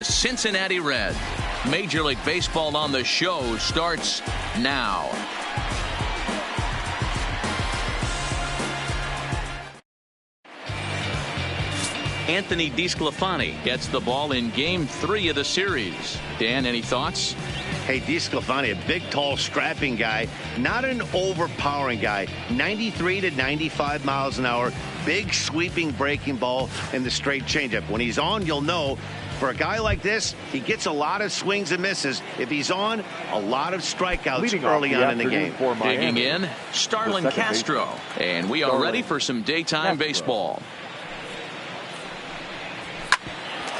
Cincinnati Reds. Major League Baseball on the show starts now. Anthony DeSclafani gets the ball in Game 3 of the series. Dan, any thoughts? Hey, DeSclafani, a big, tall, strapping guy, not an overpowering guy. 93 to 95 miles an hour, big, sweeping, breaking ball, and the straight changeup. When he's on, you'll know. For a guy like this, he gets a lot of swings and misses. If he's on, a lot of strikeouts early on in the game. Digging in, Starlin Castro. And we are ready for some daytime baseball.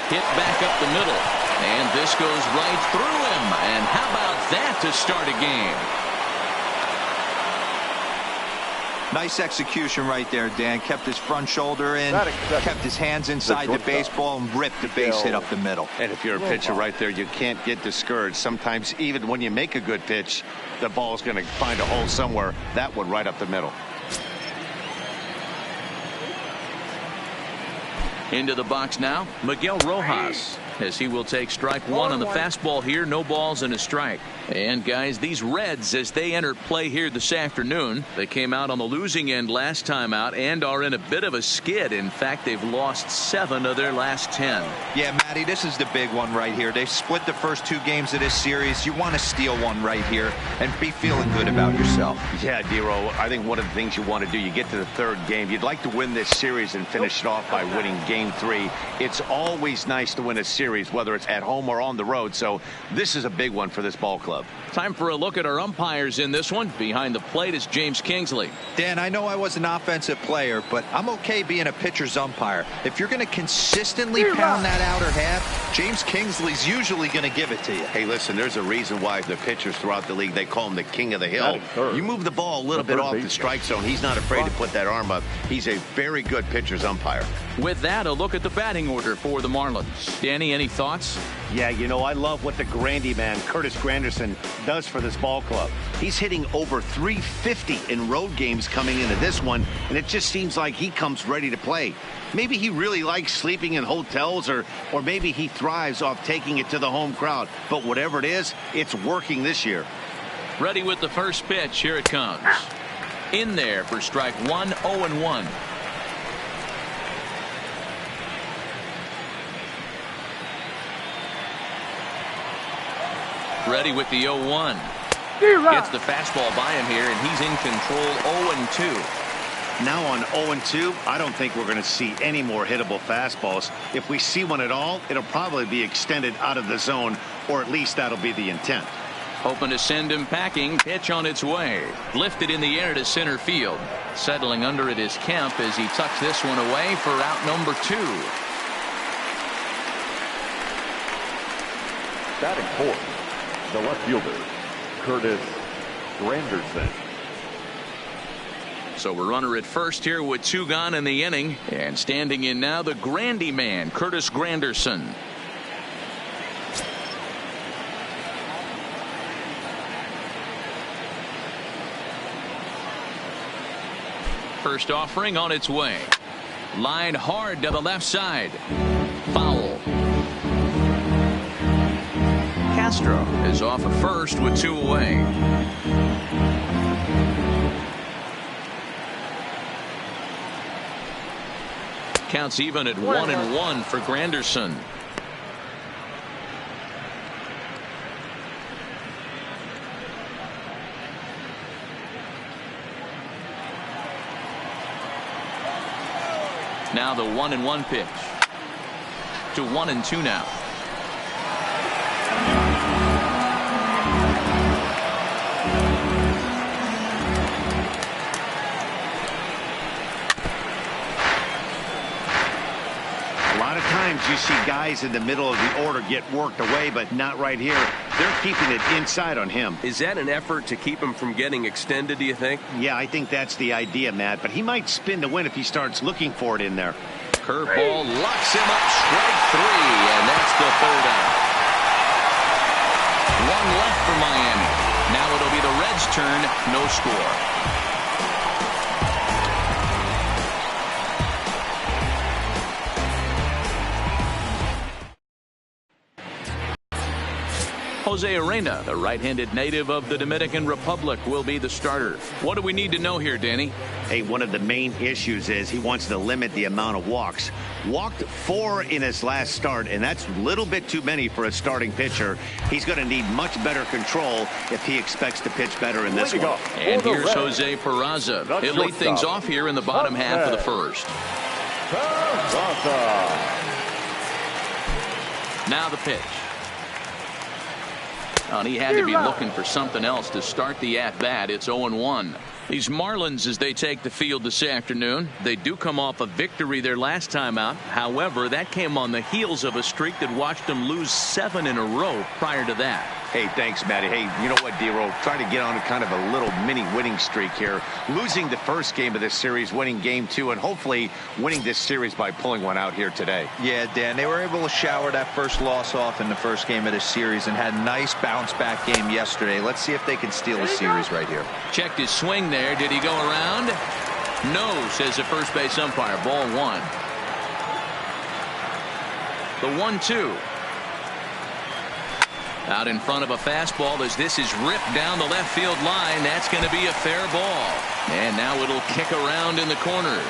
Hit back up the middle. And this goes right through him. And how about that to start a game? Nice execution right there, Dan. Kept his front shoulder in, kept his hands inside the baseball, and ripped the base hit up the middle. And if you're a pitcher right there, you can't get discouraged. Sometimes even when you make a good pitch, the ball's going to find a hole somewhere. That one right up the middle. Into the box now, Miguel Rojas, as he will take strike one on the fastball here. No balls and a strike. And guys, these Reds, as they enter play here this afternoon, they came out on the losing end last time out and are in a bit of a skid. In fact, they've lost 7 of their last 10. Yeah, Matty, this is the big one right here. They've split the first 2 games of this series. You want to steal one right here and be feeling good about yourself. Yeah, Dero, I think one of the things you want to do, you get to the 3rd game, you'd like to win this series and finish it off by winning Game 3. It's always nice to win a series, whether it's at home or on the road. So this is a big one for this ball club. Time for a look at our umpires in this one. Behind the plate is James Kingsley. Dan, I know I was an offensive player, but I'm okay being a pitcher's umpire. If you're going to consistently pound that outer half, James Kingsley's usually going to give it to you. Hey, listen, there's a reason why the pitchers throughout the league, they call him the king of the hill. You move the ball a little bit off the strike zone, he's not afraid to put that arm up. He's a very good pitcher's umpire. With that, a look at the batting order for the Marlins. Danny, any thoughts? Yeah, you know, I love what the Grandy man, Curtis Granderson, does for this ball club. He's hitting over 350 in road games coming into this one, and it just seems like he comes ready to play. Maybe he really likes sleeping in hotels, or maybe he thrives off taking it to the home crowd. But whatever it is, it's working this year. Ready with the first pitch. Here it comes. In there for strike 1, 0-1. Ready with the 0-1. Gets the fastball by him here, and he's in control. 0-2. Now on 0-2, I don't think we're going to see any more hittable fastballs. If we see one at all, it'll probably be extended out of the zone, or at least that'll be the intent. Hoping to send him packing. Pitch on its way. Lifted in the air to center field. Settling under it is Kemp as he tucks this one away for out number 2. Batting fourth, the left fielder, Curtis Granderson. So we're runner at first here with 2 gone in the inning. And standing in now, the Grandy man, Curtis Granderson. First offering on its way. Line hard to the left side. Foul. Castro is off at first with 2 away. Counts even at 1-1 for Granderson. Now the 1-1 pitch. To 1-2 now. You see guys in the middle of the order get worked away, but not right here. They're keeping it inside on him. Is that an effort to keep him from getting extended, do you think? Yeah, I think that's the idea, Matt, but he might spin to win if he starts looking for it in there. Curveball locks him up, strike 3, and that's the 3rd out. 1 left for Miami. Now it'll be the Reds' turn, no score. Jose Arena, the right-handed native of the Dominican Republic, will be the starter. What do we need to know here, Danny? Hey, one of the main issues is he wants to limit the amount of walks. Walked 4 in his last start, and that's a little bit too many for a starting pitcher. He's going to need much better control if he expects to pitch better in this one. And here's Jose Peraza. He'll lead things off here in the bottom half of the first. Now the pitch. And he had to be looking for something else to start the at-bat. It's 0-1. These Marlins, as they take the field this afternoon, they do come off a victory their last time out. However, that came on the heels of a streak that watched them lose 7 in a row prior to that. Hey, thanks, Matty. Hey, you know what, D-Roll? Try to get on kind of a little mini winning streak here. Losing the first game of this series, winning game 2, and hopefully winning this series by pulling one out here today. Yeah, Dan, they were able to shower that first loss off in the first game of this series and had a nice bounce-back game yesterday. Let's see if they can steal a series right here. Checked his swing there. Did he go around? No, says the first base umpire. Ball 1. The 1-2. Out in front of a fastball as this is ripped down the left field line. That's going to be a fair ball. And now it'll kick around in the corner.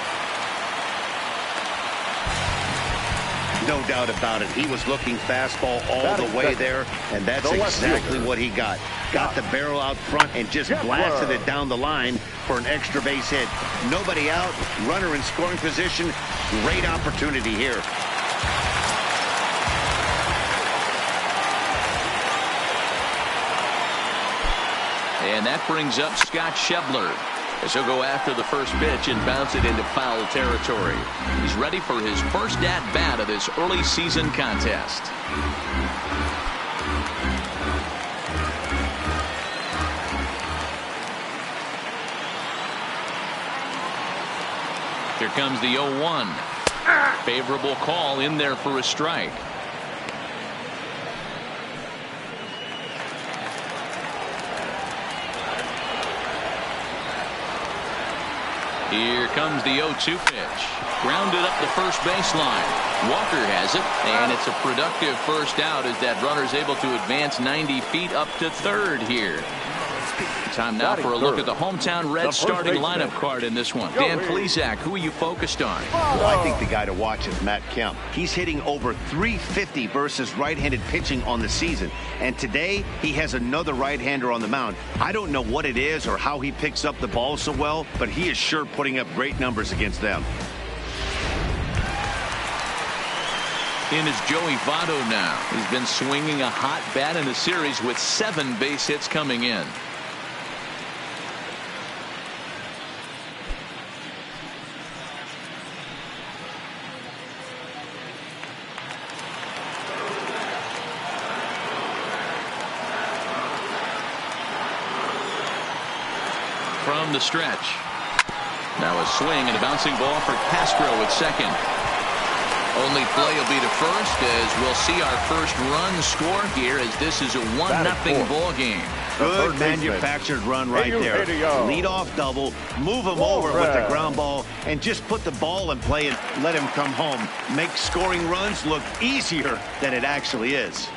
No doubt about it. He was looking fastball all the way there, and that's exactly what he got. Got the barrel out front and just blasted it down the line for an extra base hit. Nobody out, runner in scoring position. Great opportunity here. And that brings up Scott Schebler as he'll go after the first pitch and bounce it into foul territory. He's ready for his first at-bat of this early season contest. Here comes the 0-1. Favorable call in there for a strike. Here comes the 0-2 pitch. Grounded up the first baseline. Walker has it, and it's a productive first out as that runner's able to advance 90 feet up to third here. Time now for a look at the hometown Reds starting lineup card in this one. Dan Plesac, who are you focused on? Well, I think the guy to watch is Matt Kemp. He's hitting over 350 versus right-handed pitching on the season. And today, he has another right-hander on the mound. I don't know what it is or how he picks up the ball so well, but he is sure putting up great numbers against them. In is Joey Votto now. He's been swinging a hot bat in the series with 7 base hits coming in. From the stretch. Now a swing and a bouncing ball for Castro at second. Only play will be to first as we'll see our first run score here as this is a 1-0 ball game. Good manufactured run right there. Lead off double, move him over with the ground ball, and just put the ball in play and let him come home. Make scoring runs look easier than it actually is.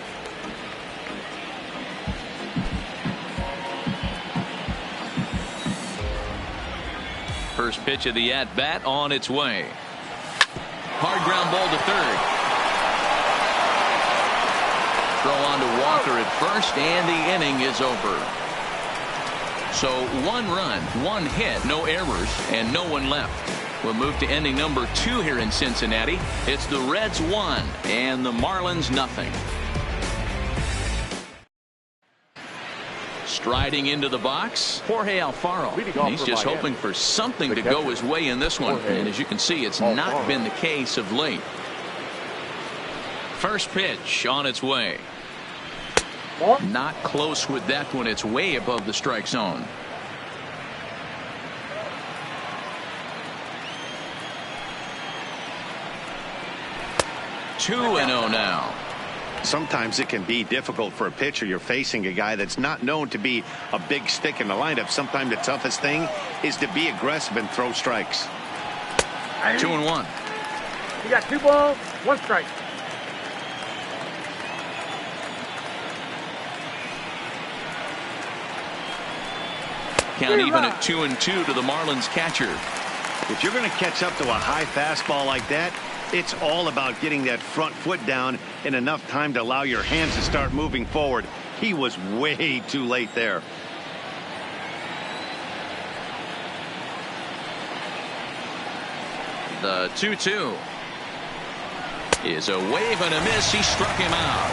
First pitch of the at-bat on its way. Hard ground ball to third. Throw on to Walker at first, and the inning is over. So 1 run, 1 hit, no errors, and no one left. We'll move to inning number 2 here in Cincinnati. It's the Reds 1 and the Marlins nothing. Striding into the box, Jorge Alfaro. He's just hoping for something to go his way in this one. And as you can see, it's not been the case of late. First pitch on its way. Not close with that one. It's way above the strike zone. 2-0 now. Sometimes it can be difficult for a pitcher. You're facing a guy that's not known to be a big stick in the lineup. Sometimes the toughest thing is to be aggressive and throw strikes. 2-1. You got 2 balls, 1 strike. Count even at 2-2 to the Marlins catcher. If you're going to catch up to a high fastball like that, it's all about getting that front foot down in enough time to allow your hands to start moving forward. He was way too late there. The 2-2 is a wave and a miss. He struck him out.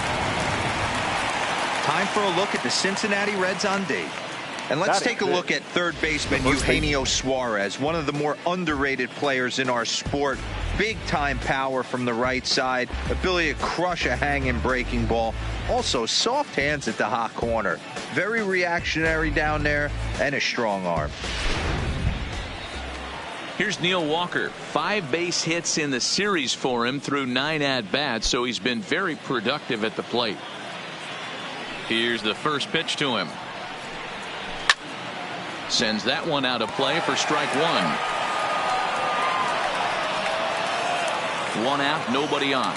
Time for a look at the Cincinnati Reds on D. And let's take a look at third baseman Eugenio Suarez, one of the more underrated players in our sport. Big time power from the right side, ability to crush a hanging breaking ball. Also soft hands at the hot corner. Very reactionary down there and a strong arm. Here's Neil Walker. 5 base hits in the series for him through 9 at-bats, so he's been very productive at the plate. Here's the first pitch to him. Sends that one out of play for strike 1. 1 out, nobody on.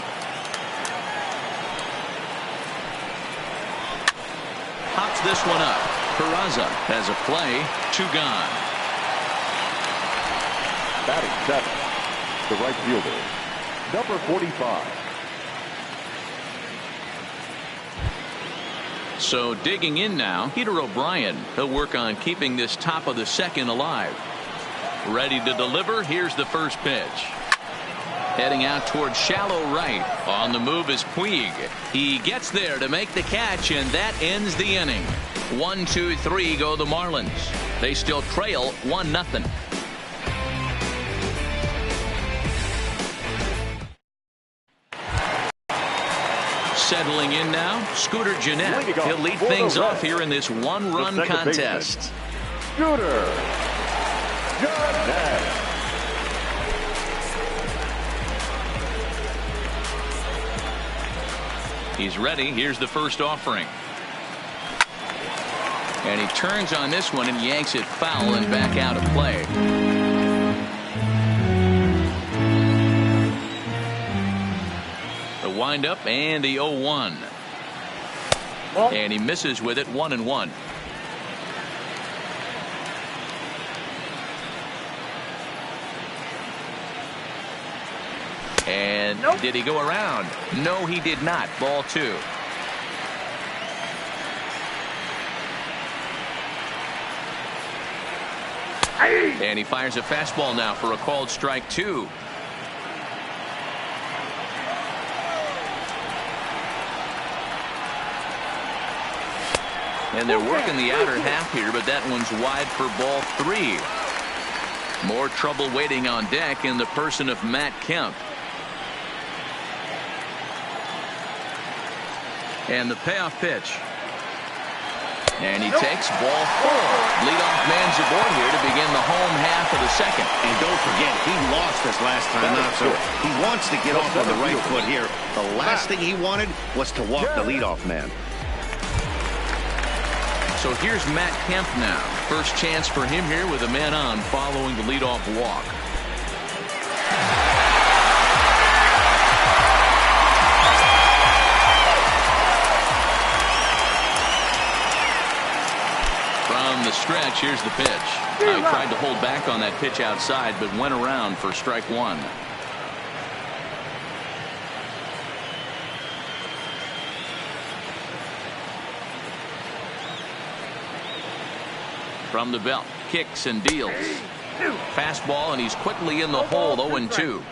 Pops this one up. Peraza has a play. 2 gone. Batting 7, the right fielder, number 45. So digging in now, Peter O'Brien. He'll work on keeping this top of the second alive. Ready to deliver. Here's the first pitch. Heading out towards shallow right. On the move is Puig. He gets there to make the catch, and that ends the inning. 1, 2, 3 go the Marlins. They still trail 1-0. Settling in now, Scooter Gennett. He'll lead things off here in this 1-run contest. Scooter Gennett. He's ready. Here's the first offering. And he turns on this one and yanks it foul and back out of play. Wind up and the 0-1. And he misses with it. 1-1. And did he go around? No, he did not. Ball 2. And he fires a fastball now for a called strike 2. And they're working the outer half here, but that one's wide for ball 3. More trouble waiting on deck in the person of Matt Kemp. And the payoff pitch. And he takes ball 4. Leadoff man's aboard here to begin the home half of the second. And don't forget, he lost this last time out, so he wants to get off on the right foot here. The last thing he wanted was to walk the leadoff man. So here's Matt Kemp now. First chance for him here with a man on following the leadoff walk. From the stretch, here's the pitch. I tried to hold back on that pitch outside, but went around for strike 1. From the belt, kicks and deals. Fastball, and he's quickly in the hole. 0-2.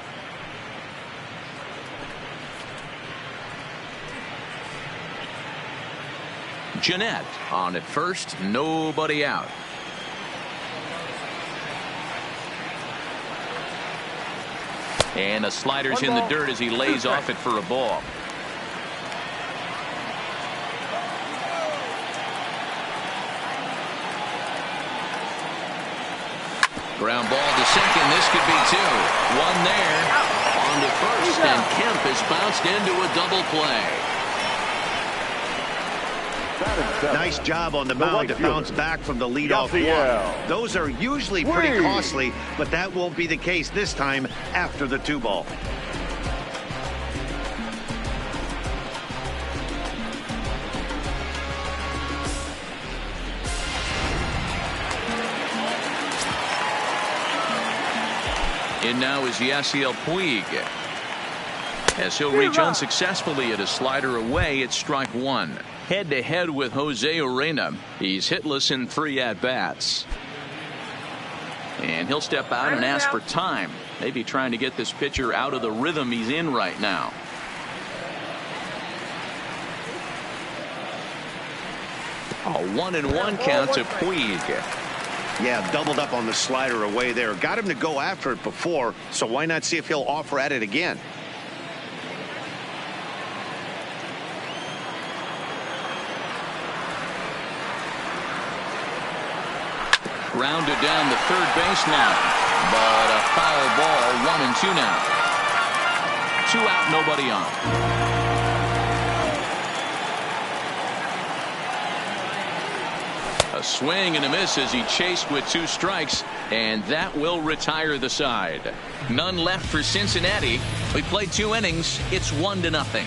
Gennett on at first, nobody out. And a slider's in the dirt as he lays off it for a ball. Ground ball to second. This could be 2. 1 there. On to first, and Kemp has bounced into a double play. Nice job on the mound to bounce back from the leadoff walk. Those are usually pretty costly, but that won't be the case this time after the 2-ball. In now is Yasiel Puig. As he'll reach unsuccessfully at a slider away, it's strike one. Head to head with Jose Urena. He's hitless in 3 at-bats. And he'll step out and ask for time. Maybe trying to get this pitcher out of the rhythm he's in right now. A 1-1 count to Puig. Yeah, doubled up on the slider away there. Got him to go after it before, so why not see if he'll offer at it again? Grounded down the third baseline, but a foul ball. 1-2 now. 2 out, nobody on. A swing and a miss as he chased with 2 strikes, and that will retire the side. None left for Cincinnati. We played 2 innings. It's 1-0.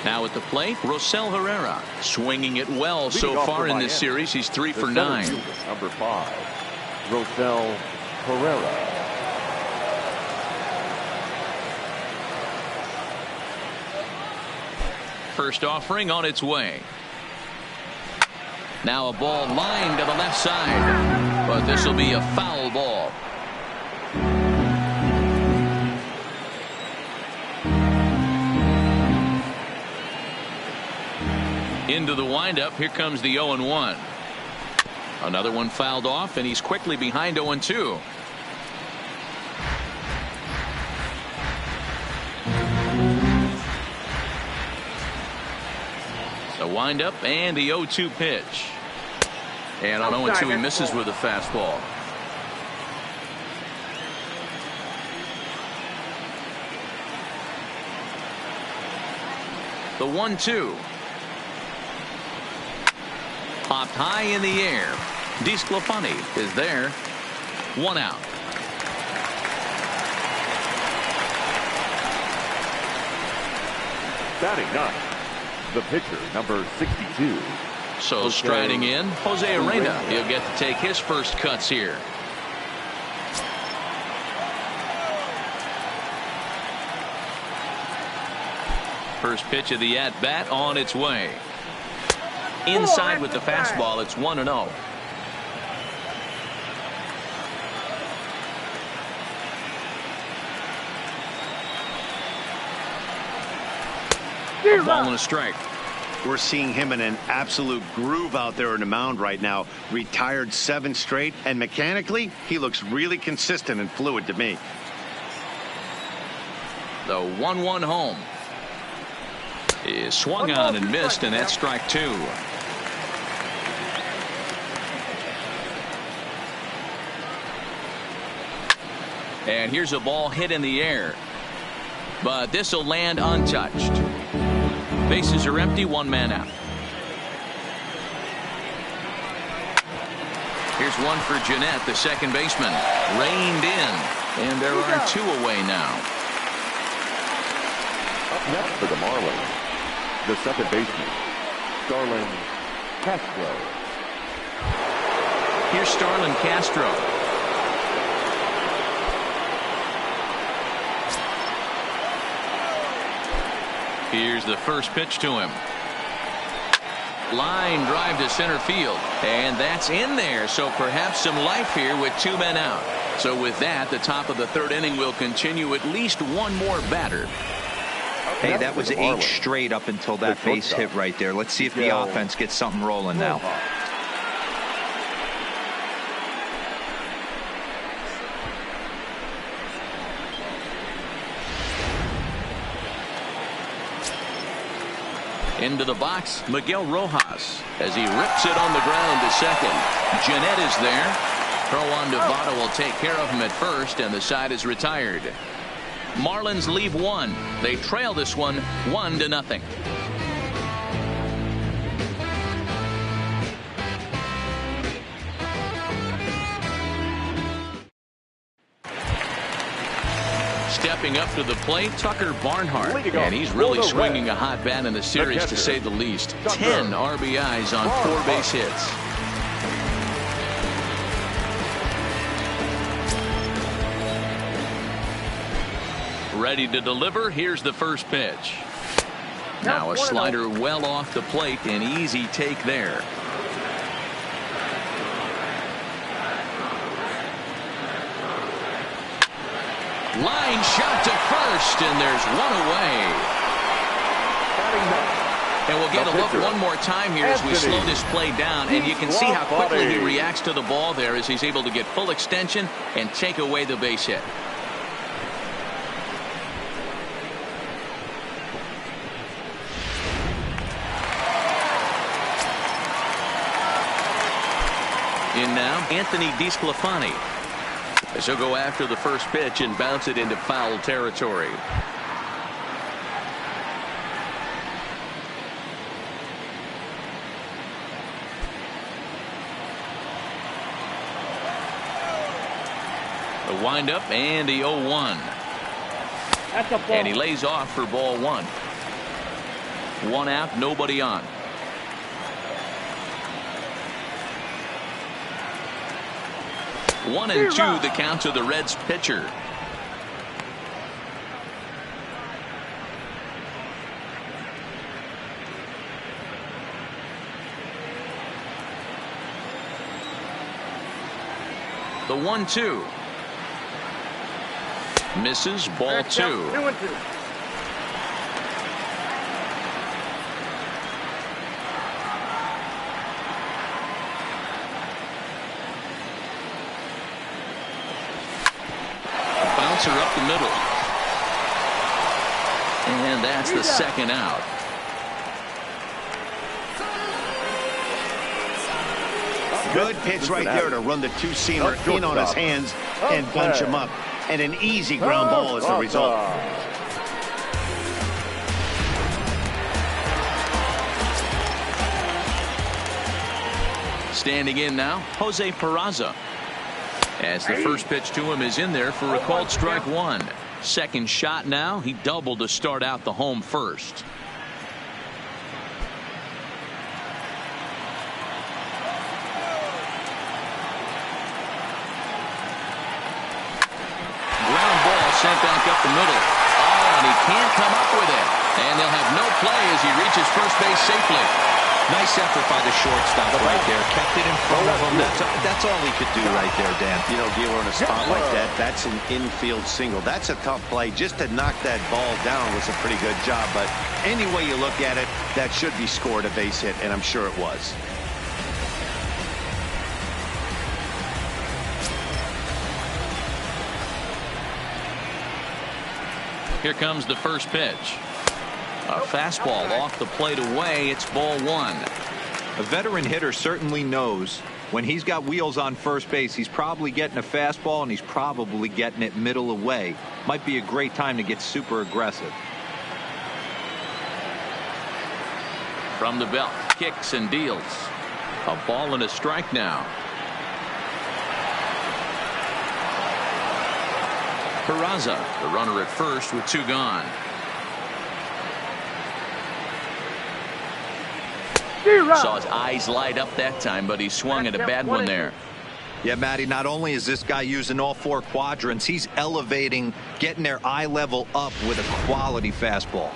Now at the plate, Rosell Herrera, swinging it well so far in this series. He's 3 for 9. Number 5, Rosell Herrera. First offering on its way. Now a ball lined to the left side, but this will be a foul ball. Into the windup. Here comes the 0-1. Another one fouled off, and he's quickly behind 0-2. So windup and the 0-2 pitch. And on 0-2 he misses with a fastball. The 1-2. Popped high in the air. DeSclafani is there. 1 out. Batting 9, the pitcher, number 62. So striding in, Jose Urena. He'll get to take his first cuts here. First pitch of the at-bat on its way. Inside with the fastball. It's 1-0. A ball and a strike. We're seeing him in an absolute groove out there in the mound right now. Retired 7 straight, and mechanically, he looks really consistent and fluid to me. The 1-1 home is swung on and missed, and that's strike 2. And here's a ball hit in the air, but this will land untouched. Bases are empty, 1 man out. Here's one for Jeanette, the second baseman. Reined in, and there are 2 away now. Up next for the Marlins, the second baseman, Starlin Castro. Here's Starlin Castro. Here's the first pitch to him. Line drive to center field, and that's in there. So perhaps some life here with 2 men out. So with that, the top of the 3rd inning will continue. At least 1 more batter. Hey, that was 8 straight up until that base hit right there. Let's see if the offense gets something rolling now. Into the box, Miguel Rojas, as he rips it on the ground to second. Jeanette is there. Throw on Devado will take care of him at first, and the side is retired. Marlins leave 1. They trail this one 1-0. stepping up to the plate, Tucker Barnhart. And he's really swinging a hot bat in the series, to say the least. 10 RBIs on 4 base hits. Ready to deliver. Here's the first pitch. Now a slider well off the plate. An easy take there. Line shot to first, and there's one away. And we'll get a look one more time here as we slow this play down, and you can see how quickly he reacts to the ball there as he's able to get full extension and take away the base hit. In now, Anthony DeSclafani, as he'll go after the first pitch and bounce it into foul territory. The windup and the 0-1. And he lays off for ball 1. 1 out, nobody on. 1-2 the count to the Reds pitcher. The 1-2 misses, ball 2. 2-2. Bouncer up the middle, and that's the second out. Good pitch right there to run the two-seamer in on his hands and bunch him up. And an easy ground ball as the result. Standing in now, Jose Peraza. As the first pitch to him is in there for a called strike 1. Second shot now. He doubled to start out the home first. Sent back up the middle. Oh, and he can't come up with it. And they'll have no play as he reaches first base safely. Nice effort by the shortstop right there. Kept it in front of him. That's all he could do right there, Dan. You know, Gil, in a spot like that, that's an infield single. That's a tough play. Just to knock that ball down was a pretty good job. But any way you look at it, that should be scored a base hit, and I'm sure it was. Here comes the first pitch. A fastball off the plate away. It's ball 1. A veteran hitter certainly knows when he's got wheels on first base, he's probably getting a fastball and he's probably getting it middle away. Might be a great time to get super aggressive. From the belt, kicks and deals. A ball and a strike now. Peraza, the runner at first with 2 gone. Saw his eyes light up that time, but he swung at a bad one there. Yeah, Matty, not only is this guy using all 4 quadrants, he's elevating, getting their eye level up with a quality fastball.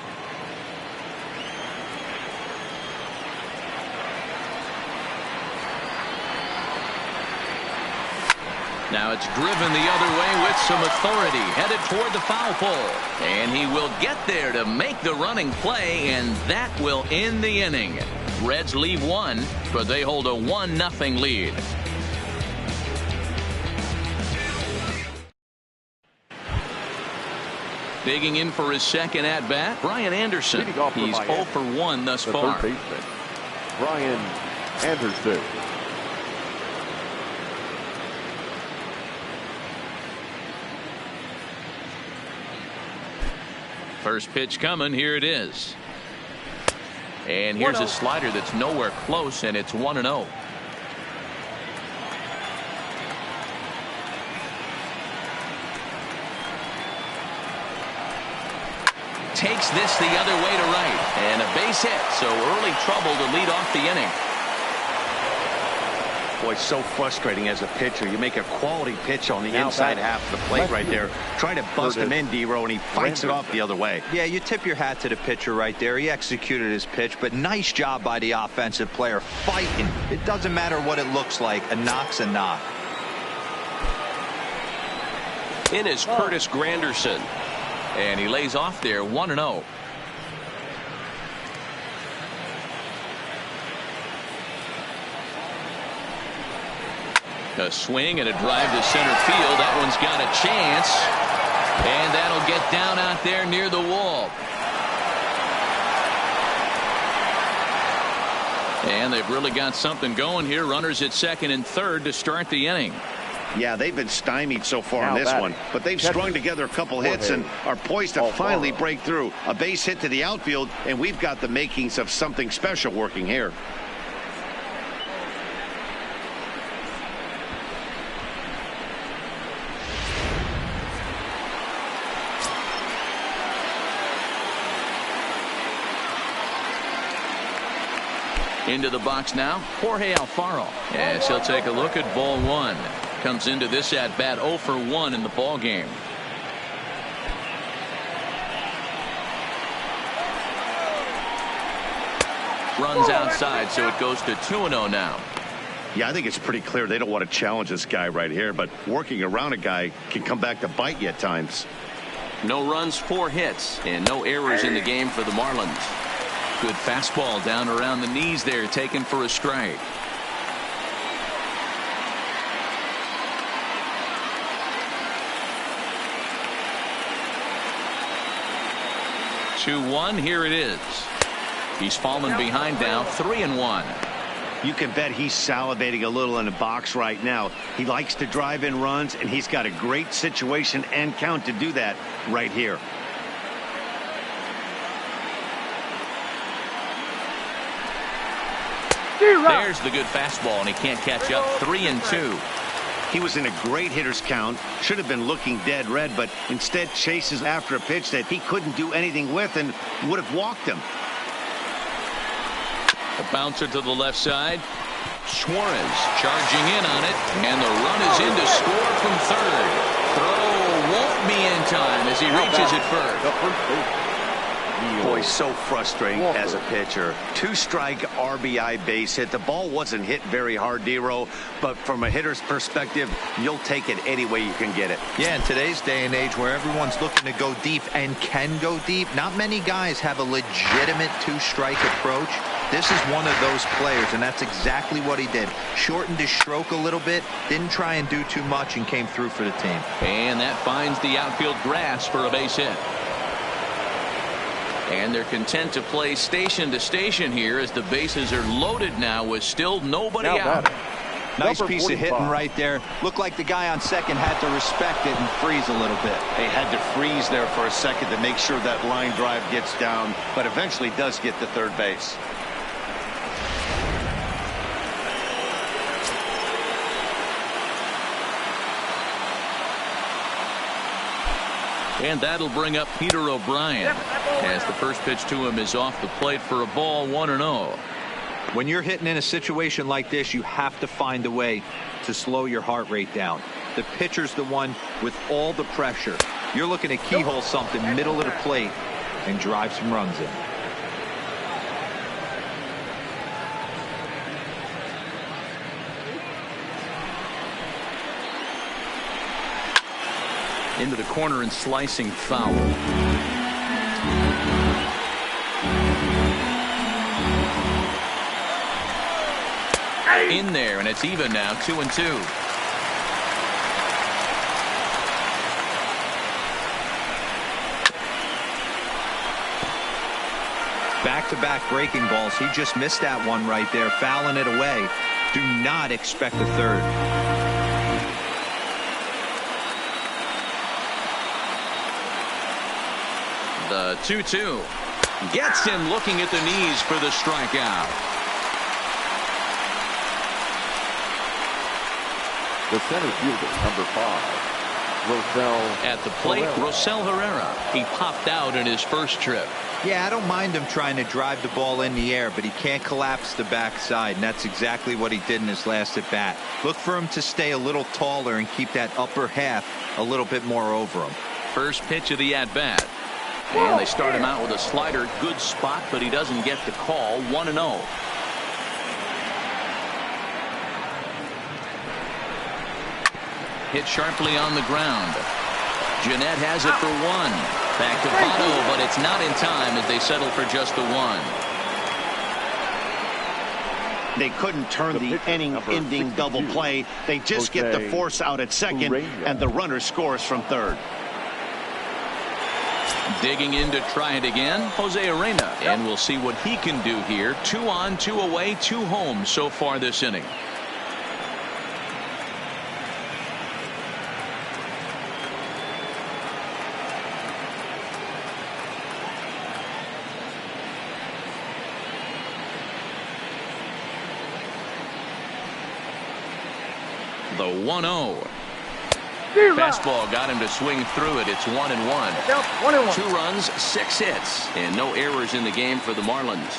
Now it's driven the other way with some authority, headed toward the foul pole. And he will get there to make the running play, and that will end the inning. Reds leave 1, but they hold a 1-0 lead. Digging in for his second at-bat, Brian Anderson. He's 0 for 1 thus far. Brian Anderson. First pitch coming. Here it is. And here's a slider that's nowhere close, and it's 1-0. takes this the other way to right. And a base hit, so early trouble to lead off the inning. Boy, it's so frustrating as a pitcher. You make a quality pitch on the inside half of the plate right there. Try to bust him in, D-Row, and he fights it off the other way. Yeah, you tip your hat to the pitcher right there. He executed his pitch, but nice job by the offensive player fighting. It doesn't matter what it looks like. A knock's a knock. In is Curtis Granderson. And he lays off there 1-0. A swing and a drive to center field. That one's got a chance. And that'll get down out there near the wall. And they've really got something going here. Runners at second and third to start the inning. Yeah, they've been stymied so far on this one, but they've strung together a couple hits and are poised to finally break through. A base hit to the outfield, and we've got the makings of something special working here. Into the box now, Jorge Alfaro. Yes, he'll take a look at ball one. Comes into this at bat 0 for 1 in the ball game. Runs outside, so it goes to 2-0 now. Yeah, I think it's pretty clear they don't want to challenge this guy right here, but working around a guy can come back to bite you at times. No runs, 4 hits, and no errors in the game for the Marlins. Good fastball down around the knees there, taken for a strike. Two-1, here it is. He's fallen behind now, 3-1. You can bet he's salivating a little in the box right now. He likes to drive in runs, and he's got a great situation and count to do that right here. There's the good fastball, and he can't catch up. 3-2. He was in a great hitter's count, should have been looking dead red, but instead chases after a pitch that he couldn't do anything with and would have walked him. A bouncer to the left side. Suarez charging in on it, and the run is in to score from third. Throw won't be in time as he reaches it first. Boy, so frustrating as a pitcher. 2-strike RBI base hit. The ball wasn't hit very hard, D-Row, but from a hitter's perspective, you'll take it any way you can get it. Yeah, in today's day and age where everyone's looking to go deep and can go deep, not many guys have a legitimate 2-strike approach. This is one of those players, and that's exactly what he did. Shortened his stroke a little bit, didn't try and do too much, and came through for the team. And that finds the outfield grass for a base hit. And they're content to play station to station here as the bases are loaded now with still nobody out. Nice piece of hitting right there. Looked like the guy on second had to respect it and freeze a little bit. He had to freeze there for a second to make sure that line drive gets down, but eventually does get to third base. And that'll bring up Peter O'Brien as the first pitch to him is off the plate for a ball, 1-0. When you're hitting in a situation like this, you have to find a way to slow your heart rate down. The pitcher's the one with all the pressure. You're looking to keyhole something middle of the plate and drive some runs in. Into the corner and slicing foul. In there, and it's even now, 2-2. Back-to-back breaking balls. He just missed that one right there, fouling it away. Do not expect a third. The 2-2 gets him looking at the knees for the strikeout. The center fielder, number 5. At the plate, Rosell Herrera. He popped out in his first trip. Yeah, I don't mind him trying to drive the ball in the air, but he can't collapse the backside, and that's exactly what he did in his last at bat. Look for him to stay a little taller and keep that upper half a little bit more over him. First pitch of the at bat. And they start him out with a slider. Good spot, but he doesn't get the call. 1-0. Hit sharply on the ground. Jeanette has it for one. Back to Votto, but it's not in time as they settle for just the one. They couldn't turn the inning-ending double play. They just get the force out at second, and the runner scores from third. Digging in to try it again, Jose Arena. And we'll see what he can do here. 2 on, 2 away, 2 home so far this inning. The 1-0. Fastball got him to swing through it. It's 1-1. 2 runs, 6 hits, and no errors in the game for the Marlins.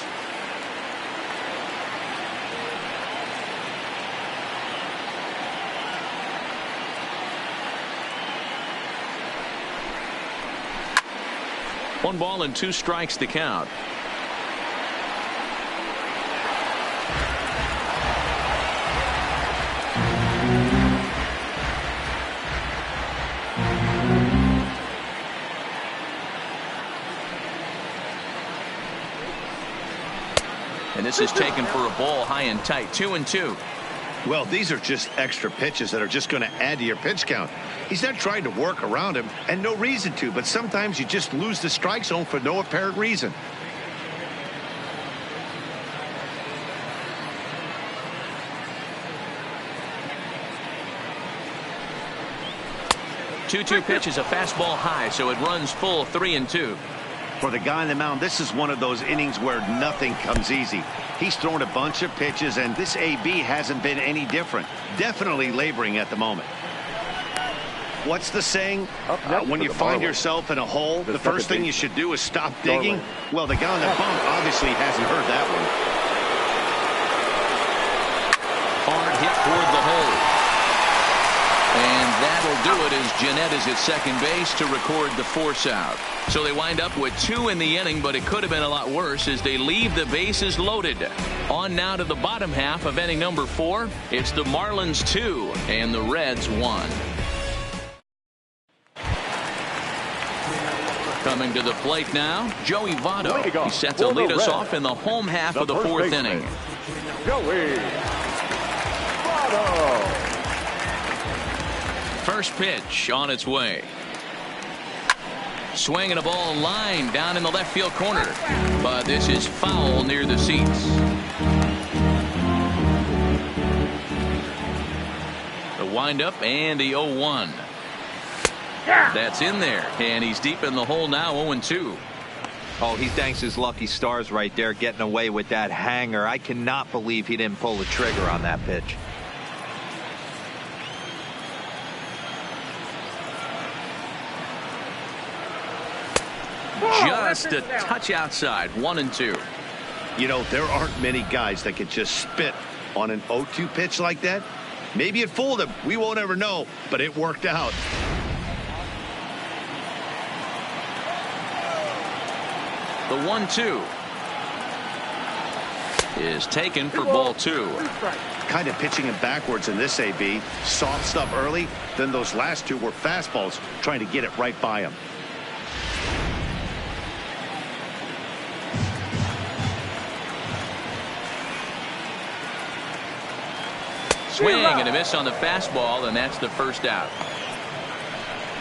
One ball and 2 strikes to count. And this is taken for a ball high and tight. 2-2. Well, these are just extra pitches that are just going to add to your pitch count. He's not trying to work around him, and no reason to, but sometimes you just lose the strike zone for no apparent reason. Two pitch is a fastball high, so it runs full. 3-2. For the guy on the mound, this is one of those innings where nothing comes easy. He's thrown a bunch of pitches, and this AB hasn't been any different. Definitely laboring at the moment. What's the saying? When you find yourself in a hole, the first thing you should do is stop digging. Well, the guy on the bump obviously hasn't heard that one. Hard hit toward the hole. And that'll do it as Jeanette is at second base to record the force out. So they wind up with 2 in the inning, but it could have been a lot worse as they leave the bases loaded. On now to the bottom half of inning number 4. It's the Marlins 2 and the Reds 1. Coming to the plate now, Joey Votto. He's set to lead us off in the home half of the 4th inning. Joey Votto. First pitch on its way. Swinging a ball line down in the left field corner. But this is foul near the seats. The windup and the 0-1. That's in there. And he's deep in the hole now, 0-2. Oh, he thanks his lucky stars right there getting away with that hanger. I cannot believe he didn't pull the trigger on that pitch. Just a touch outside. 1-2. You know, there aren't many guys that could just spit on an 0-2 pitch like that. Maybe it fooled him. We won't ever know, but it worked out. The 1-2 is taken for ball 2. Kind of pitching him backwards in this AB. Soft stuff early, then those last 2 were fastballs, trying to get it right by him. Swing and a miss on the fastball, and that's the first out.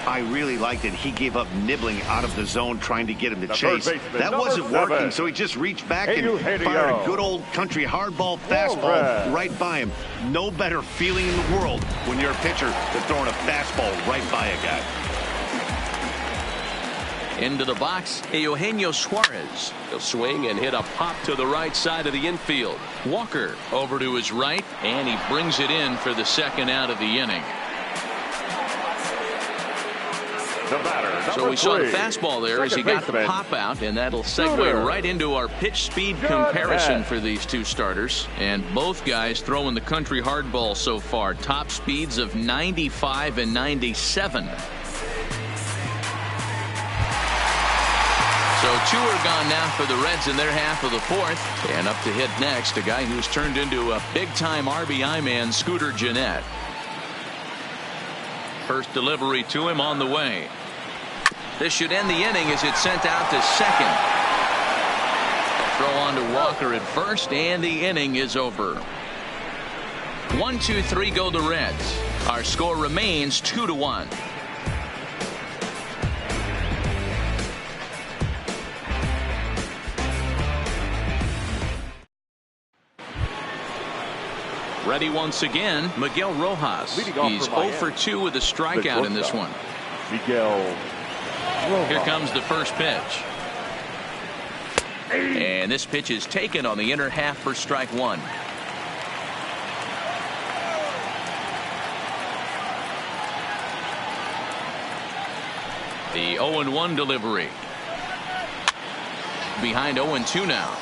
I really liked it. He gave up nibbling out of the zone trying to get him to chase. That wasn't working, so he just reached back and fired a good old country hardball fastball right by him. No better feeling in the world when you're a pitcher than throwing a fastball right by a guy. Into the box, Eugenio Suarez. He'll swing and hit a pop to the right side of the infield. Walker over to his right, and he brings it in for the second out of the inning. The batter, So we saw the 3, fastball there as he got the pop out, and that'll segue Shooter. right into our pitch speed comparison for these two starters. And both guys throwing the country hardball so far. Top speeds of 95 and 97. So 2 are gone now for the Reds in their half of the 4th. And up to hit next, a guy who's turned into a big-time RBI man, Scooter Gennett. First delivery to him on the way. This should end the inning as it's sent out to second. Throw on to Walker at first, and the inning is over. 1, 2, 3 go the Reds. Our score remains 2-1. Ready once again, Miguel Rojas. He's 0 for 2 with a strikeout in this one. Miguel Rojas. Here comes the first pitch. And this pitch is taken on the inner half for strike 1. The 0-1 delivery. Behind 0-2 now.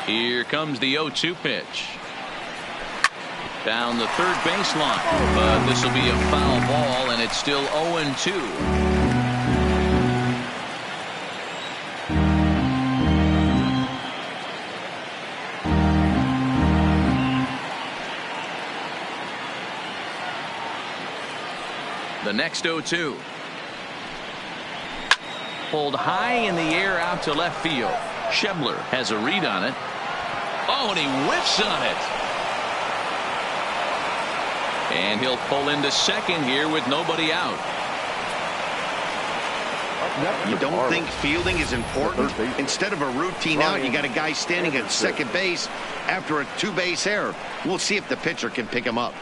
Here comes the 0-2 pitch. Down the third baseline, but this will be a foul ball, and it's still 0-2. The next 0-2. Pulled high in the air out to left field. Schebler has a read on it. Oh, and he whiffs on it. And he'll pull into second here with nobody out. You don't think fielding is important? Instead of a routine out, you got a guy standing at second base after a 2-base error. We'll see if the pitcher can pick him up.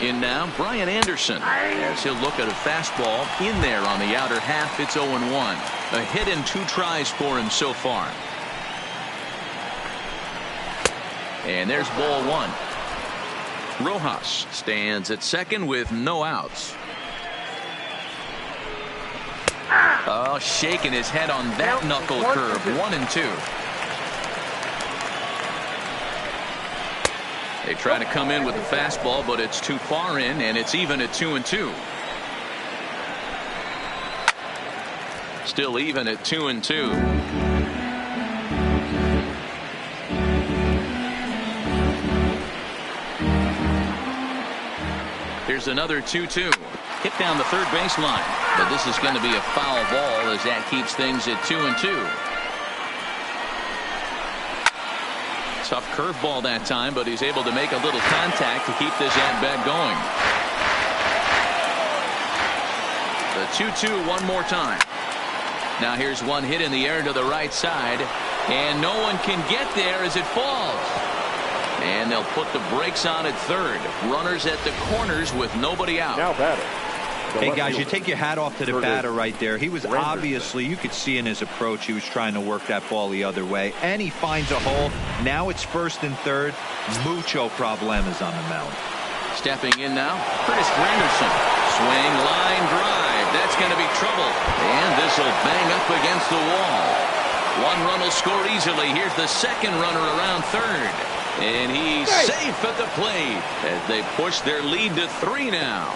In now, Brian Anderson, as he'll look at a fastball in there on the outer half. It's 0-1. A hit and 2 tries for him so far. And there's ball 1. Rojas stands at second with no outs. Oh, shaking his head on that knuckle curve. 1-2. They try to come in with the fastball, but it's too far in, and it's even at 2-2. Still even at 2-2. Here's another 2-2. Hit down the third baseline, but this is going to be a foul ball as that keeps things at 2-2. Tough curveball that time, but he's able to make a little contact to keep this at-bat going. The 2-2 one more time. Now here's one hit in the air to the right side, and no one can get there as it falls. And they'll put the brakes on at third. Runners at the corners with nobody out. Now batting. Hey guys, you take your hat off to the batter right there. He was obviously, you could see in his approach, he was trying to work that ball the other way, and he finds a hole. Now it's first and third. Mucho problemas on the mound. Stepping in now, Curtis Granderson. Swing, line drive. That's going to be trouble, and this will bang up against the wall. One run will score easily. Here's the second runner around third, and he's safe at the plate as they push their lead to 3 now.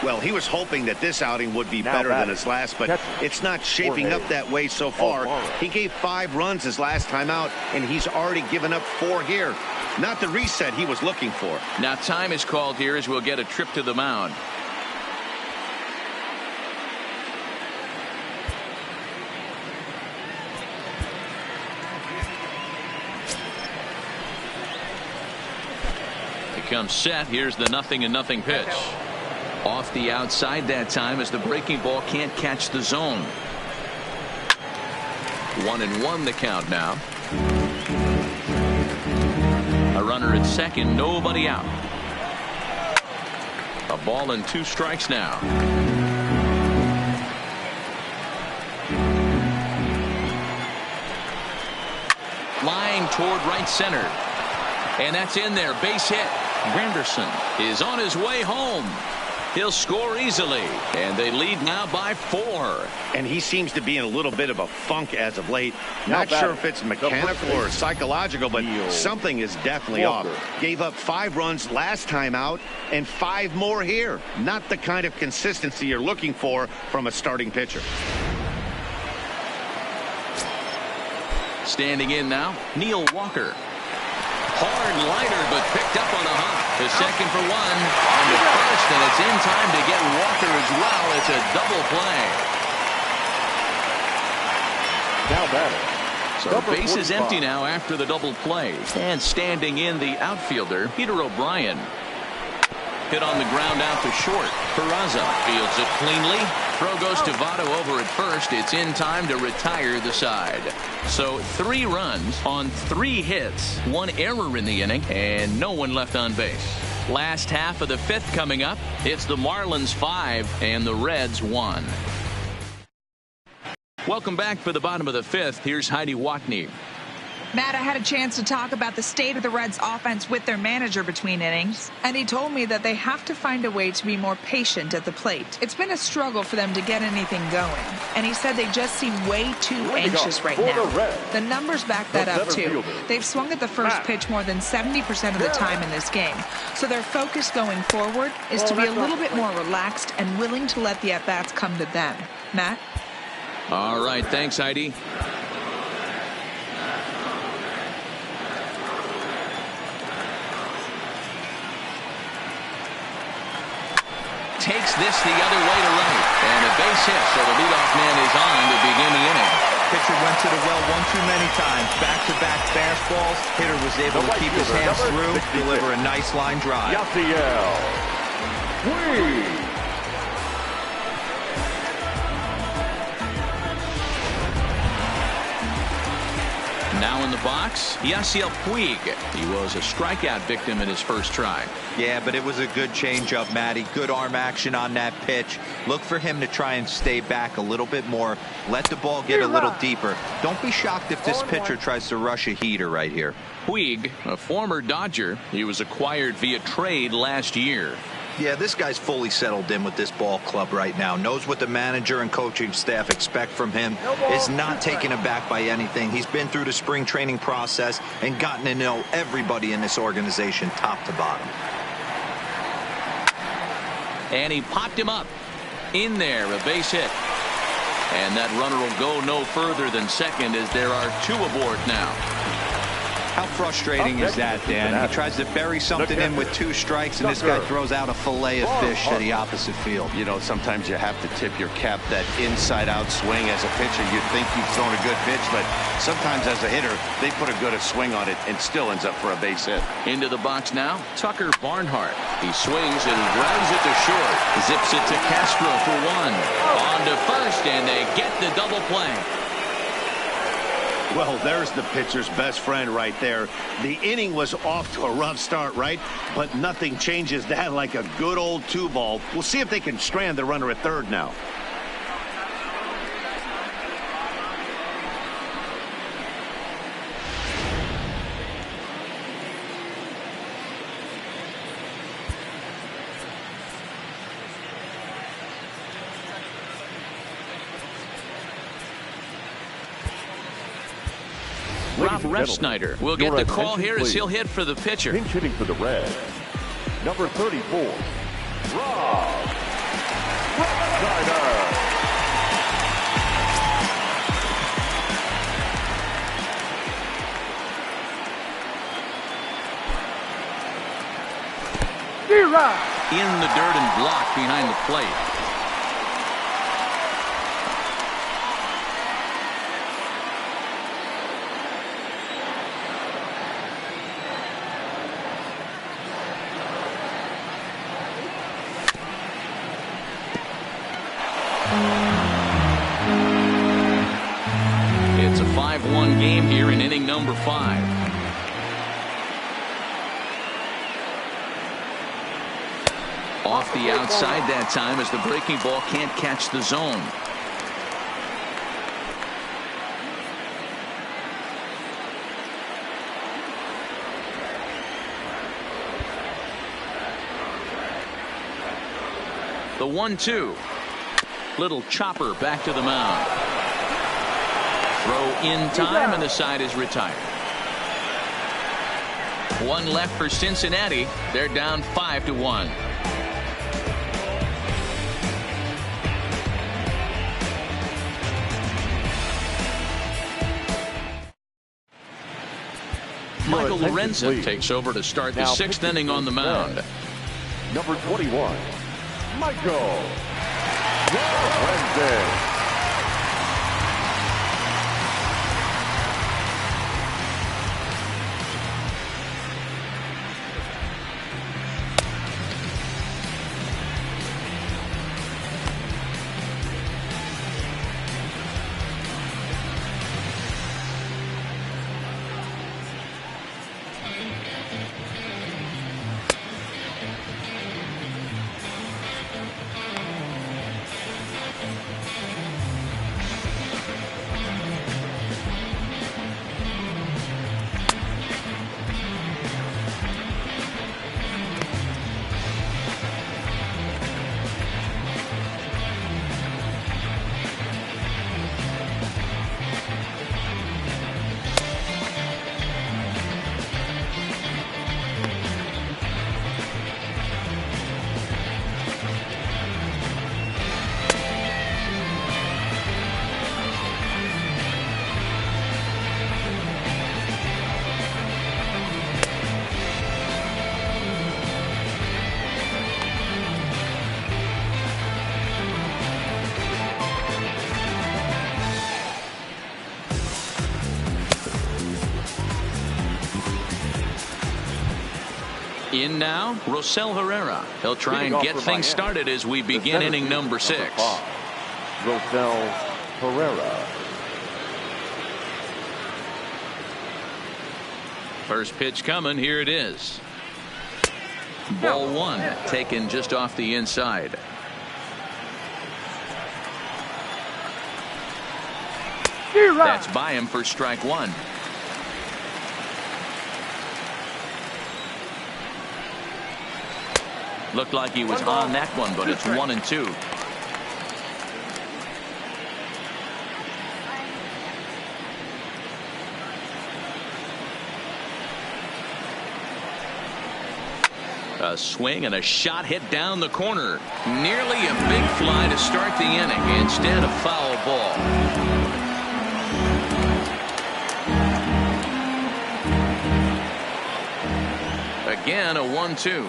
Well, he was hoping that this outing would be better than his last, but it's not shaping up that way so far. He gave 5 runs his last time out, and he's already given up 4 here. Not the reset he was looking for. Now time is called here as we'll get a trip to the mound. He comes set. Here's the 0-0 pitch. Off the outside that time as the breaking ball can't catch the zone. 1-1 the count now. A runner runner at second, nobody out. A ball and 2 strikes now. Line toward right center. And that's in there. Base hit. Granderson is on his way home. He'll score easily. And they lead now by 4. And he seems to be in a little bit of a funk as of late. Not sure if it's mechanical or psychological, but something is definitely off. Gave up 5 runs last time out and 5 more here. Not the kind of consistency you're looking for from a starting pitcher. Standing in now, Neil Walker. Hard liner, but picked up on a hump. The second for 1. On the first, and it's in time to get Walker as well. It's a double play. Now batter. So the base is empty now after the double play. And standing in, the outfielder, Peter O'Brien. Hit on the ground out to short. Peraza fields it cleanly. Throw goes to Votto over at first. It's in time to retire the side. So 3 runs on 3 hits, 1 error in the inning, and no one left on base. Last half of the 5th coming up. It's the Marlins 5 and the Reds 1. Welcome back for the bottom of the 5th. Here's Heidi Watney. Matt, I had a chance to talk about the state of the Reds offense with their manager between innings, and he told me that they have to find a way to be more patient at the plate. It's been a struggle for them to get anything going, and he said they just seem way too anxious right now. The numbers back that up too. They've swung at the first pitch more than 70% of the time in this game, so their focus going forward is to be a little bit more relaxed and willing to let the at-bats come to them. Matt? All right, thanks, Heidi. Takes this the other way to right. And a base hit, so the leadoff man is on to begin the inning. Pitcher went to the well one too many times. Back-to-back fastballs. Hitter was able to keep his hands through, deliver a nice line drive. Yasiel Puig. Now in the box, Yasiel Puig. He was a strikeout victim in his first try. Yeah, but it was a good changeup, Matty. Good arm action on that pitch. Look for him to try and stay back a little bit more. Let the ball get a little deeper. Don't be shocked if this pitcher tries to rush a heater right here. Puig, a former Dodger. He was acquired via trade last year. Yeah, this guy's fully settled in with this ball club right now. Knows what the manager and coaching staff expect from him. Is not taken aback by anything. He's been through the spring training process and gotten to know everybody in this organization top to bottom. And he popped him up. In there, a base hit. And that runner will go no further than second as there are 2 aboard now. How frustrating is that, Dan? He tries to bury something in with 2 strikes, and this guy throws out a fillet of fish to the opposite field. You know, sometimes you have to tip your cap. That inside-out swing as a pitcher, you think you've thrown a good pitch, but sometimes as a hitter, they put a good swing on it and still ends up for a base hit. Into the box now, Tucker Barnhart. He swings and grounds it to short. Zips it to Castro for 1. On to first, and they get the double play. Well, there's the pitcher's best friend right there. The inning was off to a rough start, right? But nothing changes that like a good old 2-ball. We'll see if they can strand the runner at third now. Rob Refsnyder will get the call here as he'll hit for the pitcher. Pinch hitting for the Reds, number 34, Rob Refsnyder. In the dirt and blocked behind the plate. It's a 5-1 game here in inning number 5. Off the outside that time as the breaking ball can't catch the zone. The 1-2. Little chopper back to the mound. Throw in time and the side is retired. One left for Cincinnati. They're down 5-1. Michael Lorenzen takes over to start the sixth inning on the mound. Number 21, Michael Lorenzen. In now, Rosell Herrera. He'll try and get things started as we begin inning number 6. Rosell Herrera. First pitch coming. Here it is. Ball 1 taken just off the inside. That's by him for strike 1. Looked like he was on that one, but it's 1-2. A swing and a shot hit down the corner. Nearly a big fly to start the inning. Instead, a foul ball. Again, a 1-2.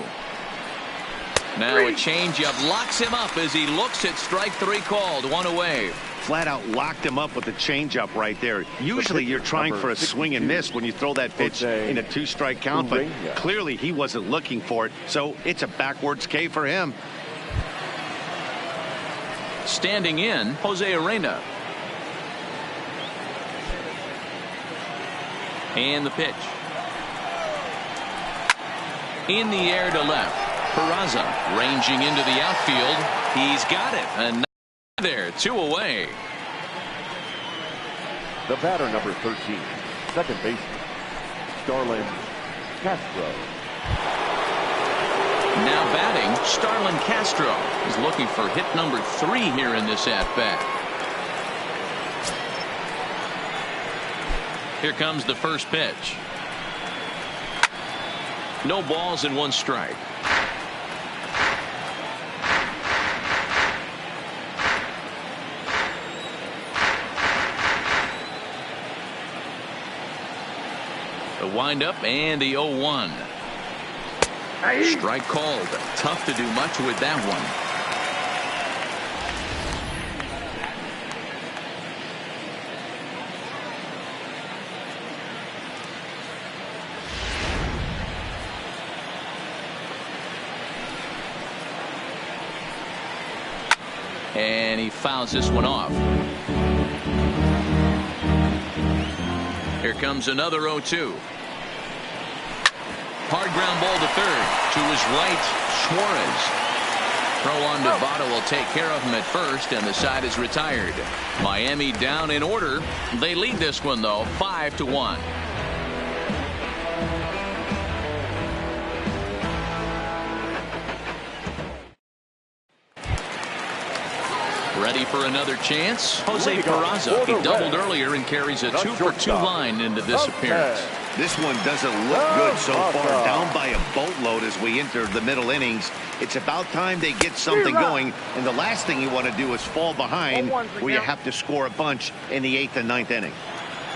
Now a changeup locks him up as he looks at strike 3 called. 1 away. Flat out locked him up with the changeup right there. Usually you're trying for a swing and miss when you throw that pitch in a 2-strike count, but clearly he wasn't looking for it, so it's a backwards K for him. Standing in, Jose Arena. And the pitch. In the air to left. Peraza ranging into the outfield. He's got it. And there, 2 away. The batter, number 13, second baseman, Starlin Castro. Now batting, Starlin Castro is looking for hit number 3 here in this at-bat. Here comes the first pitch. No balls and 1 strike. The windup and the 0-1. Strike called. Tough to do much with that one. And he fouls this one off. Here comes another 0-2. Hard ground ball to third. To his right, Suarez. Throw on to Votto will take care of him at first, and the side is retired. Miami down in order. They lead this one, though, 5-1. Ready for another chance? Jose Peraza. He doubled earlier and carries a 2-for-2 line into this appearance. This one doesn't look good so far. Down by a boatload as we enter the middle innings. It's about time they get something going, and the last thing you want to do is fall behind where you have to score a bunch in the 8th and 9th inning.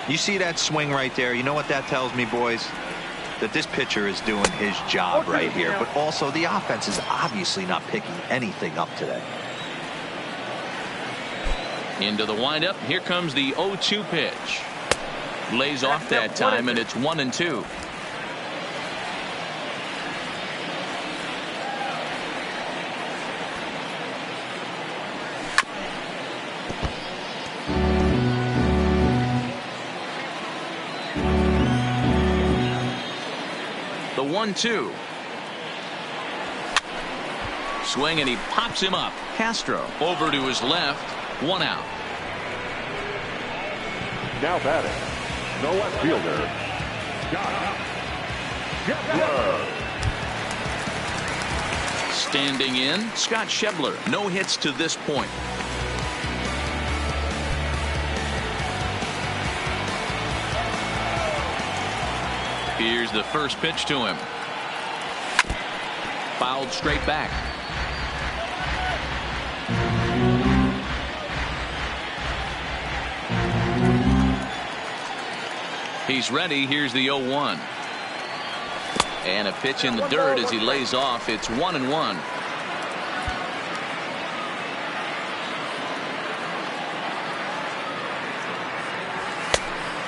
You see that swing right there? You know what that tells me, boys? That this pitcher is doing his job right here, but also the offense is obviously not picking anything up today. Into the windup. Here comes the 0-2 pitch. Lays off that time, and it's 1-2. The 1-2. Swing, and he pops him up. Castro over to his left. 1 out. Now batting, the left fielder, Scott Schebler. Standing in, Scott Schebler. No hits to this point. Here's the first pitch to him. Fouled straight back. He's ready. Here's the 0-1. And a pitch in the dirt as he lays off. It's 1-1.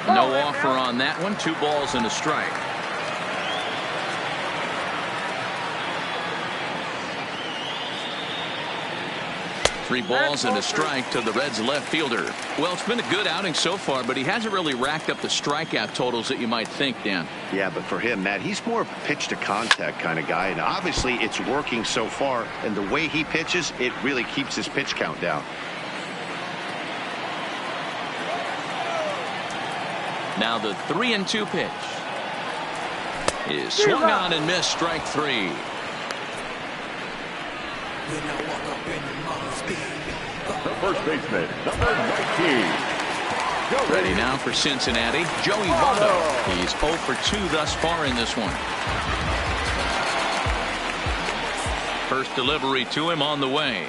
No offer on that one. 2 balls and a strike. Three balls and a strike to the Reds left fielder. Well, it's been a good outing so far, but he hasn't really racked up the strikeout totals that you might think, Dan. Yeah, but for him, Matt, he's more of a pitch to contact kind of guy, and obviously it's working so far, and the way he pitches, it really keeps his pitch count down. Now the 3-2 pitch is swung on and missed. Strike 3. The first baseman, number 19. Ready now for Cincinnati, Joey Votto. He's 0 for 2 thus far in this one. First delivery to him on the way.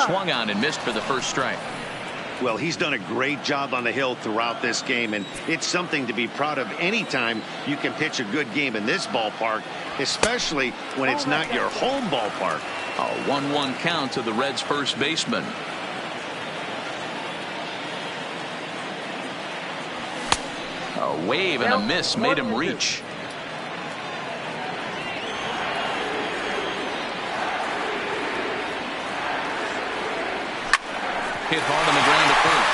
Swung on and missed for the first strike. Well, he's done a great job on the hill throughout this game, and it's something to be proud of anytime you can pitch a good game in this ballpark, especially when it's not your home ballpark. A 1-1 count to the Reds' first baseman. A wave and a miss made him reach. Hit hard on the ground to first.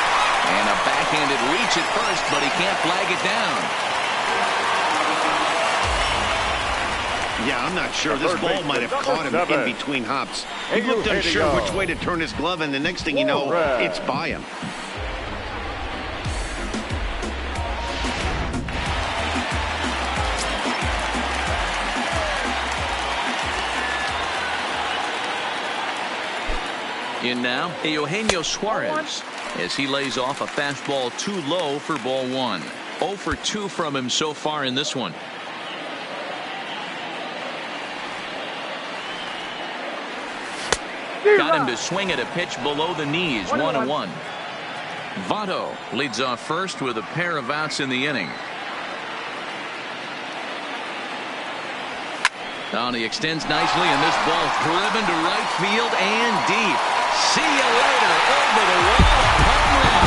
And a backhanded reach at first, but he can't flag it down. Yeah, I'm not sure. This ball might have caught him in between hops. He looked unsure which way to turn his glove, and the next thing you know, it's by him. In now, Eugenio Suarez as he lays off a fastball too low for ball 1. 0 for 2 from him so far in this one. Got him to swing at a pitch below the knees. 1-1. Votto leads off first with a pair of outs in the inning. Now he extends nicely, and this ball driven to right field and deep. See you later. Over the wall. Home run.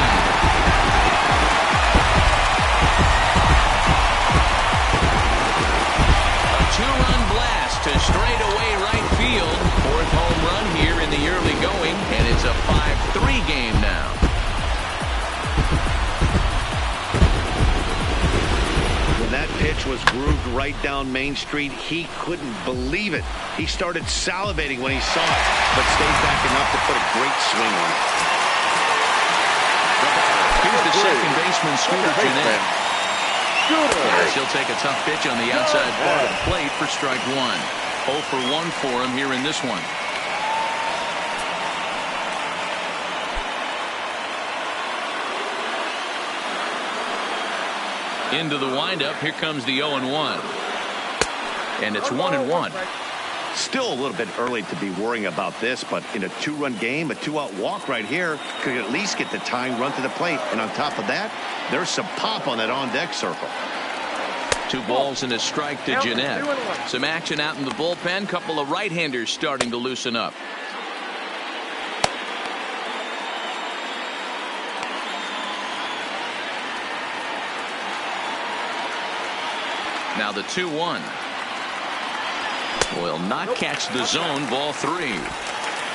A 2-run blast to straightaway right field. 4th home run here in the early going, and it's a 5-3 game now. When that pitch pitch was grooved right down Main Street. He couldn't believe it. He started salivating when he saw it, but stayed back enough to put a great swing on it. Here's the second baseman, Scooter Gennett. Yes, he'll take a tough pitch on the outside part of the plate for strike one. 0 for 1 for him here in this one. Into the windup. Here comes the 0-1. And it's 1-1. Still a little bit early to be worrying about this, but in a two-run game, a two-out walk right here could at least get the tying run to the plate. And on top of that, there's some pop on that on-deck circle. 2 balls and a strike to Gennett. Some action out in the bullpen. Couple of right-handers starting to loosen up. Now the 2-1 will not catch the zone. Ball 3.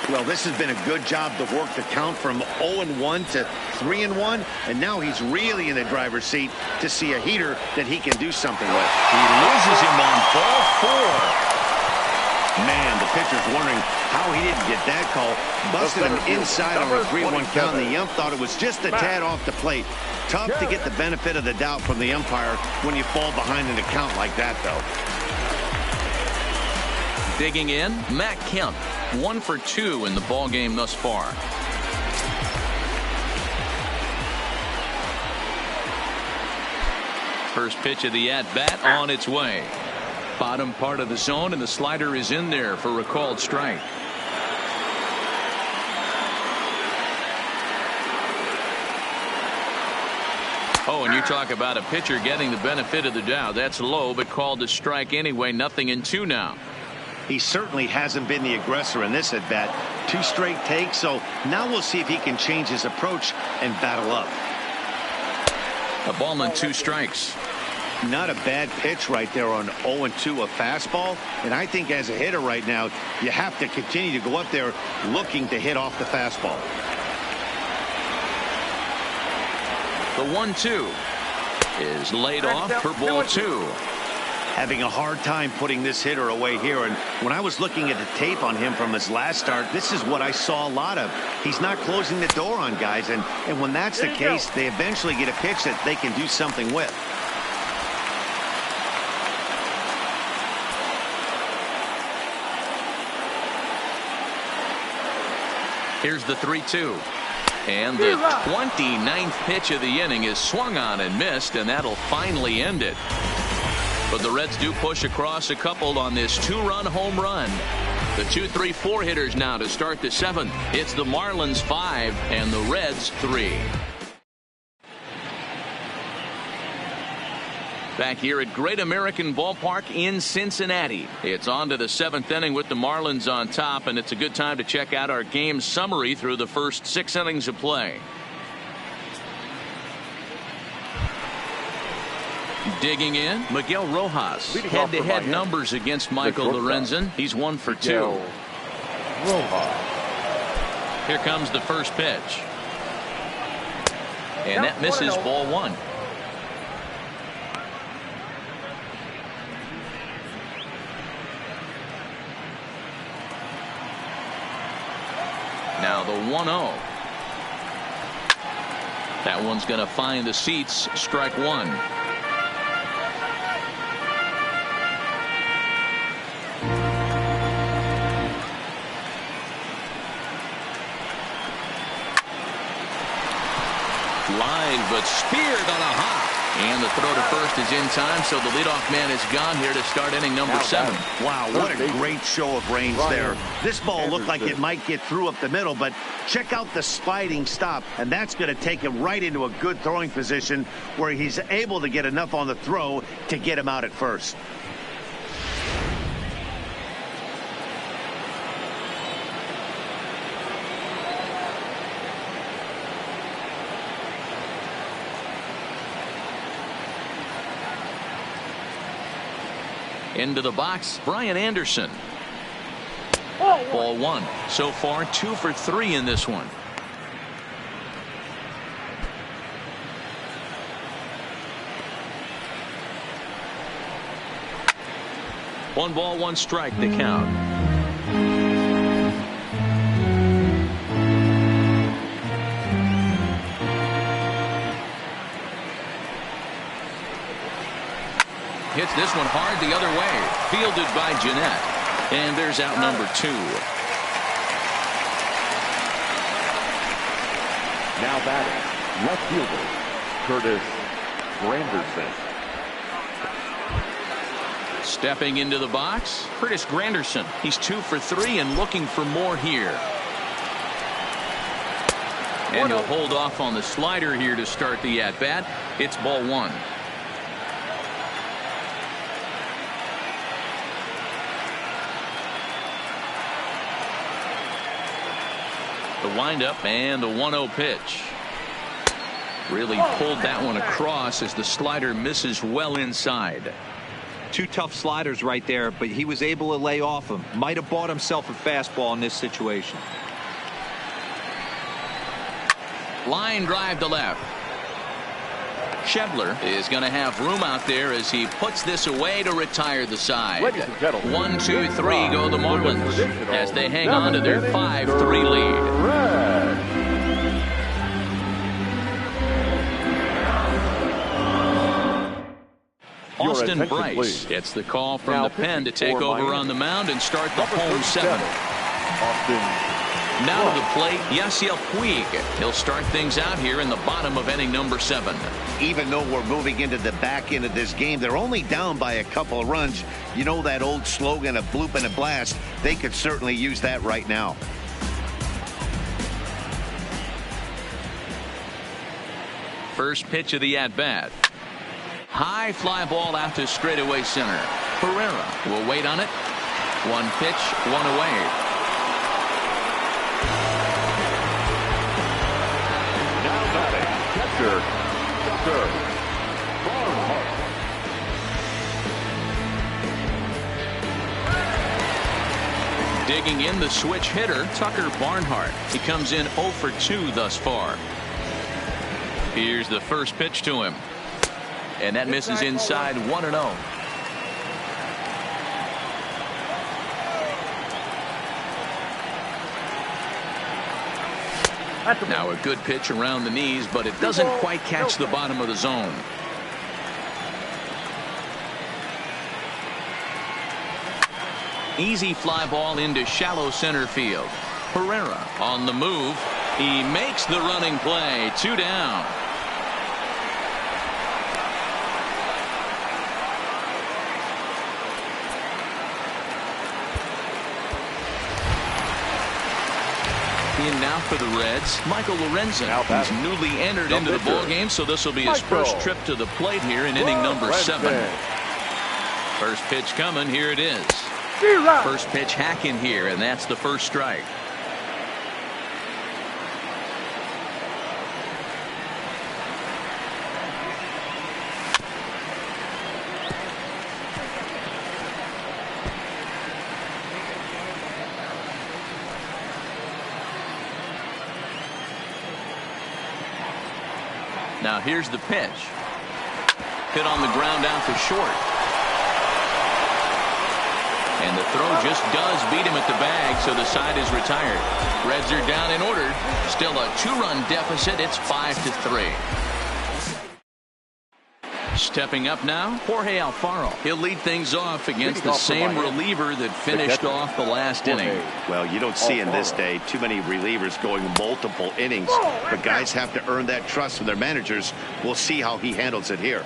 Well, this has been a good job to work the count from 0-1 to 3-1, and now he's really in the driver's seat to see a heater that he can do something with. He loses him on ball 4. Man, the pitcher's wondering how he didn't get that call. Busted him inside on a 3-1 count, and the ump thought it was just a tad off the plate. Tough to get the benefit of the doubt from the umpire when you fall behind in a count like that, though. Digging in, Matt Kemp. 1 for 2 in the ball game thus far. First pitch of the at-bat on its way. Bottom part of the zone, and the slider is in there for a called strike. Oh, and you talk about a pitcher getting the benefit of the doubt. That's low, but called a strike anyway. 0-2 now. He certainly hasn't been the aggressor in this at bat. 2 straight takes, so now we'll see if he can change his approach and battle up. A ball and 2 strikes. Not a bad pitch right there on 0-2, a fastball. And I think as a hitter right now, you have to continue to go up there looking to hit off the fastball. The 1-2 is laid off for ball 2. Having a hard time putting this hitter away here, and when I was looking at the tape on him from his last start, this is what I saw a lot of. He's not closing the door on guys, and when that's the case, they eventually get a pitch that they can do something with. Here's the 3-2. And the 29th pitch of the inning is swung on and missed, and that'll finally end it. But the Reds do push across a couple on this 2-run home run. The 2-3-4 hitters now to start the 7th. It's the Marlins 5 and the Reds 3. Back here at Great American Ballpark in Cincinnati. It's on to the 7th inning with the Marlins on top, and it's a good time to check out our game summary through the first 6 innings of play. Digging in, Miguel Rojas. Head-to-head numbers against Michael Lorenzen. He's 1 for 2. Here comes the first pitch. And that misses ball 1. Now the 1-0. That one's going to find the seats. Strike 1. Line, but speared on a hop. And the throw to first is in time, so the leadoff man is gone here to start inning number 7. Wow, what a great show of range there. This ball looked like it might get through up the middle, but check out the sliding stop, and that's going to take him right into a good throwing position where he's able to get enough on the throw to get him out at first. Into the box, Brian Anderson. Ball 1. So far 2 for 3 in this one. 1 ball, 1 strike to count. Hits this one hard the other way. Fielded by Jeanette. And there's out number 2. Now batting, left fielder, Curtis Granderson. Stepping into the box, Curtis Granderson. He's 2 for 3 and looking for more here. And he'll hold off on the slider here to start the at-bat. It's ball 1. The windup and the 1-0 pitch. Really pulled that one across as the slider misses well inside. 2 tough sliders right there, but he was able to lay off him. Might have bought himself a fastball in this situation. Line drive to left. Shedler is going to have room out there as he puts this away to retire the side. 1, 2, 3 go the Marlins as they hang on to their 5-3 lead. Austin Bryce gets the call from the pen to take over on the mound and start the home 7. Now to the plate, Yasiel Puig. He'll start things out here in the bottom of inning number 7. Even though we're moving into the back end of this game, they're only down by a couple of runs. You know that old slogan, a bloop and a blast. They could certainly use that right now. First pitch of the at-bat. High fly ball out to straightaway center. Herrera will wait on it. 1 pitch, 1 away. Digging in the switch hitter, Tucker Barnhart. He comes in 0 for 2 thus far. Here's the first pitch to him. And that misses inside 1-0. Now a good pitch around the knees, but it doesn't quite catch the bottom of the zone. Easy fly ball into shallow center field. Herrera on the move. He makes the running play. 2 down. In now for the Reds, Michael Lorenzen. He's newly entered into the ball game, so this will be his first trip to the plate here in inning number 7. First pitch coming. Here it is. First pitch hacking here, and that's the first strike. Now here's the pitch. Hit on the ground out to short. And the throw just does beat him at the bag, so the side is retired. Reds are down in order. Still a 2-run deficit. It's 5-3. Stepping up now, Jorge Alfaro. He'll lead things off against the same reliever that finished off the last inning. Well, you don't see in this day too many relievers going multiple innings, but guys have to earn that trust from their managers. We'll see how he handles it here.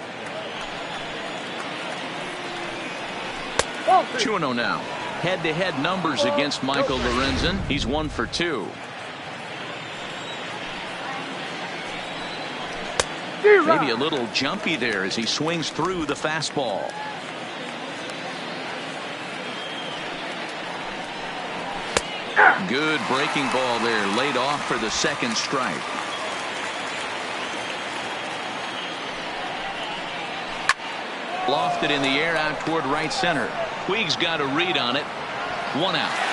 2-0 now. Head-to-head numbers against Michael Lorenzen. He's 1 for 2. Maybe a little jumpy there as he swings through the fastball. Good breaking ball there, laid off for the second strike. Lofted in the air out toward right center. Puig's got a read on it. 1 out.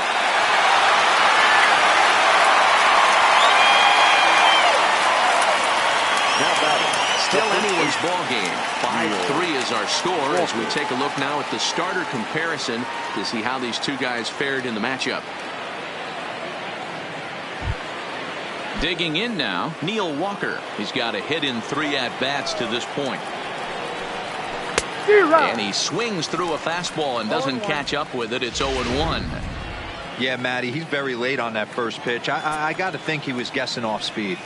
Still anyone's ball game. 5-3 is our score as we take a look now at the starter comparison to see how these two guys fared in the matchup. Digging in now, Neil Walker. He's got a hit in 3 at-bats to this point. And he swings through a fastball and doesn't catch up with it. It's 0-1. Yeah, Matty, he's very late on that first pitch. I got to think he was guessing off speed.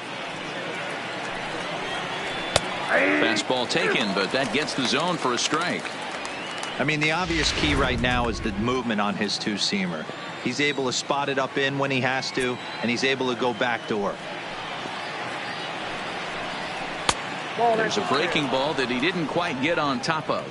Fastball taken, but that gets the zone for a strike. I mean, the obvious key right now is the movement on his two-seamer. He's able to spot it up in when he has to, and he's able to go backdoor. There's a breaking ball that he didn't quite get on top of.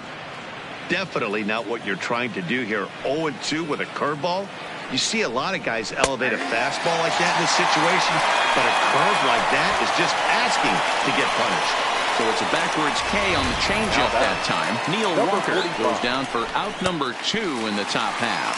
Definitely not what you're trying to do here. 0-2 with a curveball. You see a lot of guys elevate a fastball like that in this situation, but a curve like that is just asking to get punished. So it's a backwards K on the changeup that time. Neil Walker goes down for out number 2 in the top half.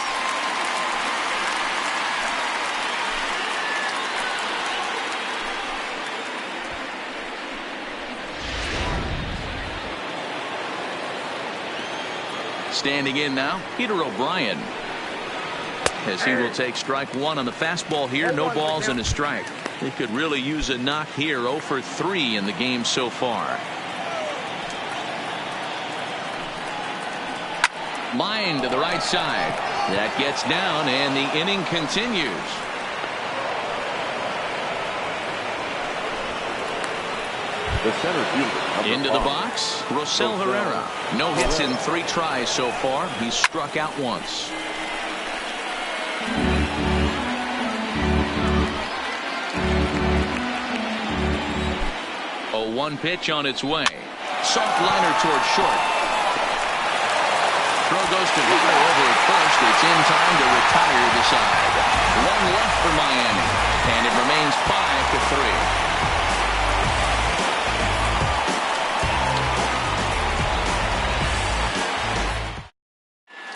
Standing in now, Peter O'Brien, as he will take strike 1 on the fastball here. No balls and a strike. He could really use a knock here. 0 for 3 in the game so far. Line to the right side. That gets down, and the inning continues. The center fielder, into the box, Rosell Herrera. No hits in 3 tries so far. He's struck out once. A 1 pitch on its way. Soft liner towards short. Throw goes to Votto over at first. It's in time to retire the side. 1 left for Miami, and it remains 5-3.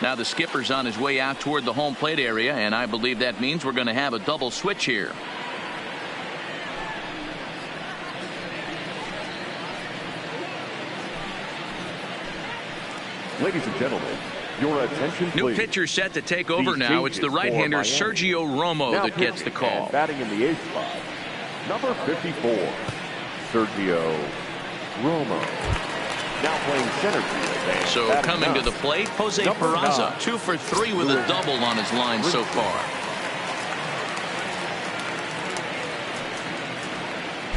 Now the skipper's on his way out toward the home plate area, and I believe that means we're going to have a double switch here. Ladies and gentlemen, your attention please. New pitcher set to take over now. It's the right-hander Sergio Romo that gets the call. Batting in the 8th spot, number 54, Sergio Romo. Now playing center field. So coming to the plate, Jose Peraza, 2 for 3 with a double on his line so far.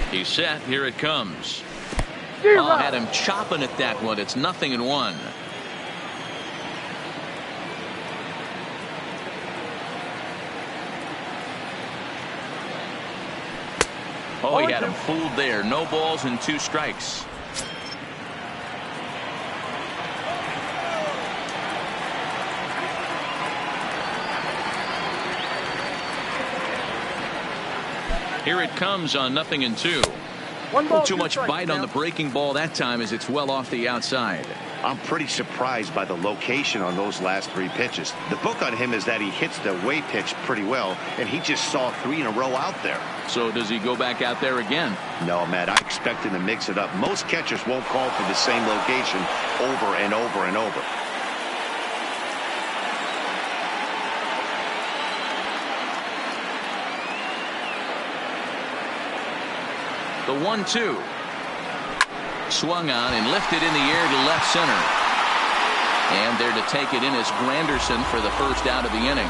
He's set. Here it comes. Oh, had him chopping at that one. It's 0-1. Oh, he had him fooled there. No balls and 2 strikes. Here it comes on 0-2. Too much bite on the breaking ball that time as it's well off the outside. I'm pretty surprised by the location on those last 3 pitches. The book on him is that he hits the way pitch pretty well, and he just saw 3 in a row out there. So does he go back out there again? No, Matt, I expect him to mix it up. Most catchers won't call for the same location over and over and over. The 1-2. Swung on and lifted in the air to left center. And there to take it in is Granderson for the first out of the inning.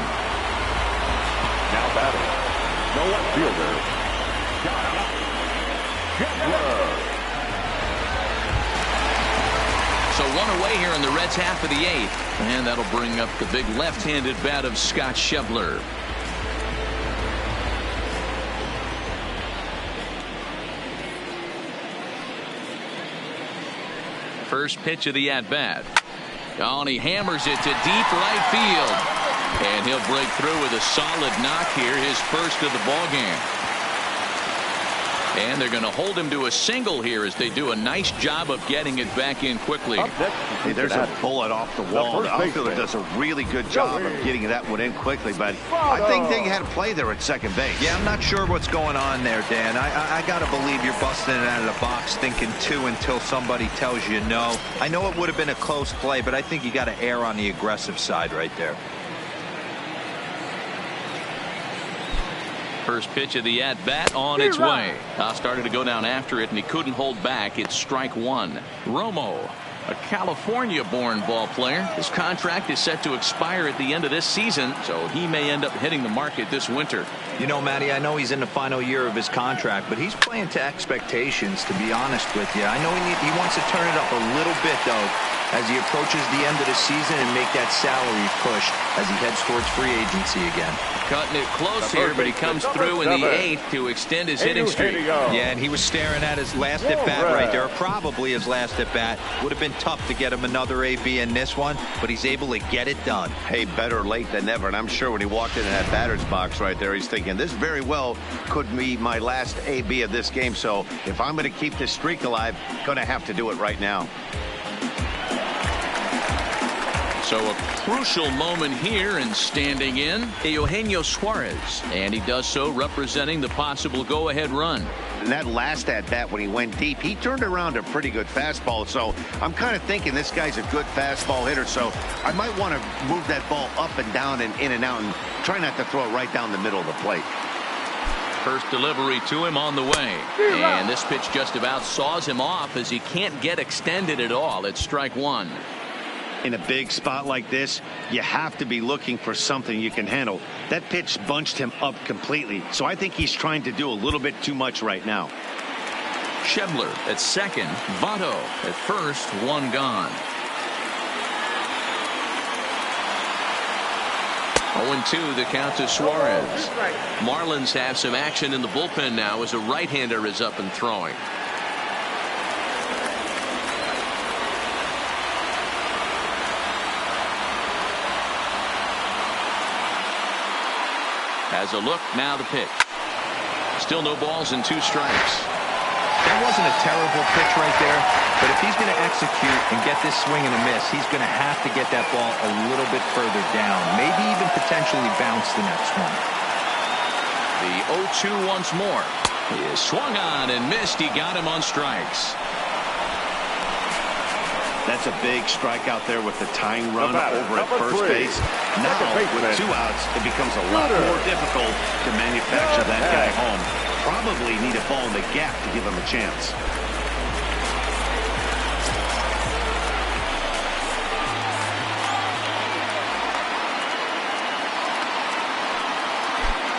Now batting, no outfielder, So 1 away here in the Reds' half of the 8th. And that'll bring up the big left-handed bat of Scott Schebler. First pitch of the at-bat. Oh, and he hammers it to deep right field. And he'll break through with a solid knock here, his first of the ball game. And they're going to hold him to a single here as they do a nice job of getting it back in quickly. Hey, there's a bullet off the wall. The outfielder does a really good job of getting that one in quickly, but I think they had a play there at second base. Yeah, I'm not sure what's going on there, Dan. I got to believe you're busting it out of the box thinking two until somebody tells you no. I know it would have been a close play, but I think you got to err on the aggressive side right there. First pitch of the at-bat on its way. Started to go down after it, and he couldn't hold back. It's strike one. Romo, a California-born ball player. His contract is set to expire at the end of this season, so he may end up hitting the market this winter. You know, Matty, I know he's in the final year of his contract, but he's playing to expectations, to be honest with you. I know he wants to turn it up a little bit, though, as he approaches the end of the season and make that salary push as he heads towards free agency again. Cutting it close here, but he comes through in the eighth to extend his hitting streak. Yeah, and he was staring at his last at-bat right there, or probably his last at-bat. Would have been tough to get him another AB in this one, but he's able to get it done. Hey, better late than never, and I'm sure when he walked into that batter's box right there, he's thinking, this very well could be my last AB of this game, so if I'm going to keep this streak alive, going to have to do it right now. So a crucial moment here, and standing in, Eugenio Suarez. And he does so representing the possible go-ahead run. And that last at-bat when he went deep, he turned around a pretty good fastball. So I'm kind of thinking this guy's a good fastball hitter. So I might want to move that ball up and down and in and out and try not to throw it right down the middle of the plate. First delivery to him on the way. And this pitch just about saws him off as he can't get extended at all. It's strike one. In a big spot like this, you have to be looking for something you can handle. That pitch bunched him up completely, so I think he's trying to do a little bit too much right now. Schebler at second, Votto at first, one gone. 0-2 the count to Suarez. Marlins have some action in the bullpen now as a right-hander is up and throwing. Has a look, now the pitch. Still no balls and two strikes. That wasn't a terrible pitch right there, but if he's going to execute and get this swing and a miss, he's going to have to get that ball a little bit further down, maybe even potentially bounce the next one. The 0-2 once more. He is swung on and missed. He got him on strikes. That's a big strikeout there with the tying run over at first base. Now, with two outs, it becomes a lot more difficult to manufacture that guy home. Probably need a ball in the gap to give him a chance.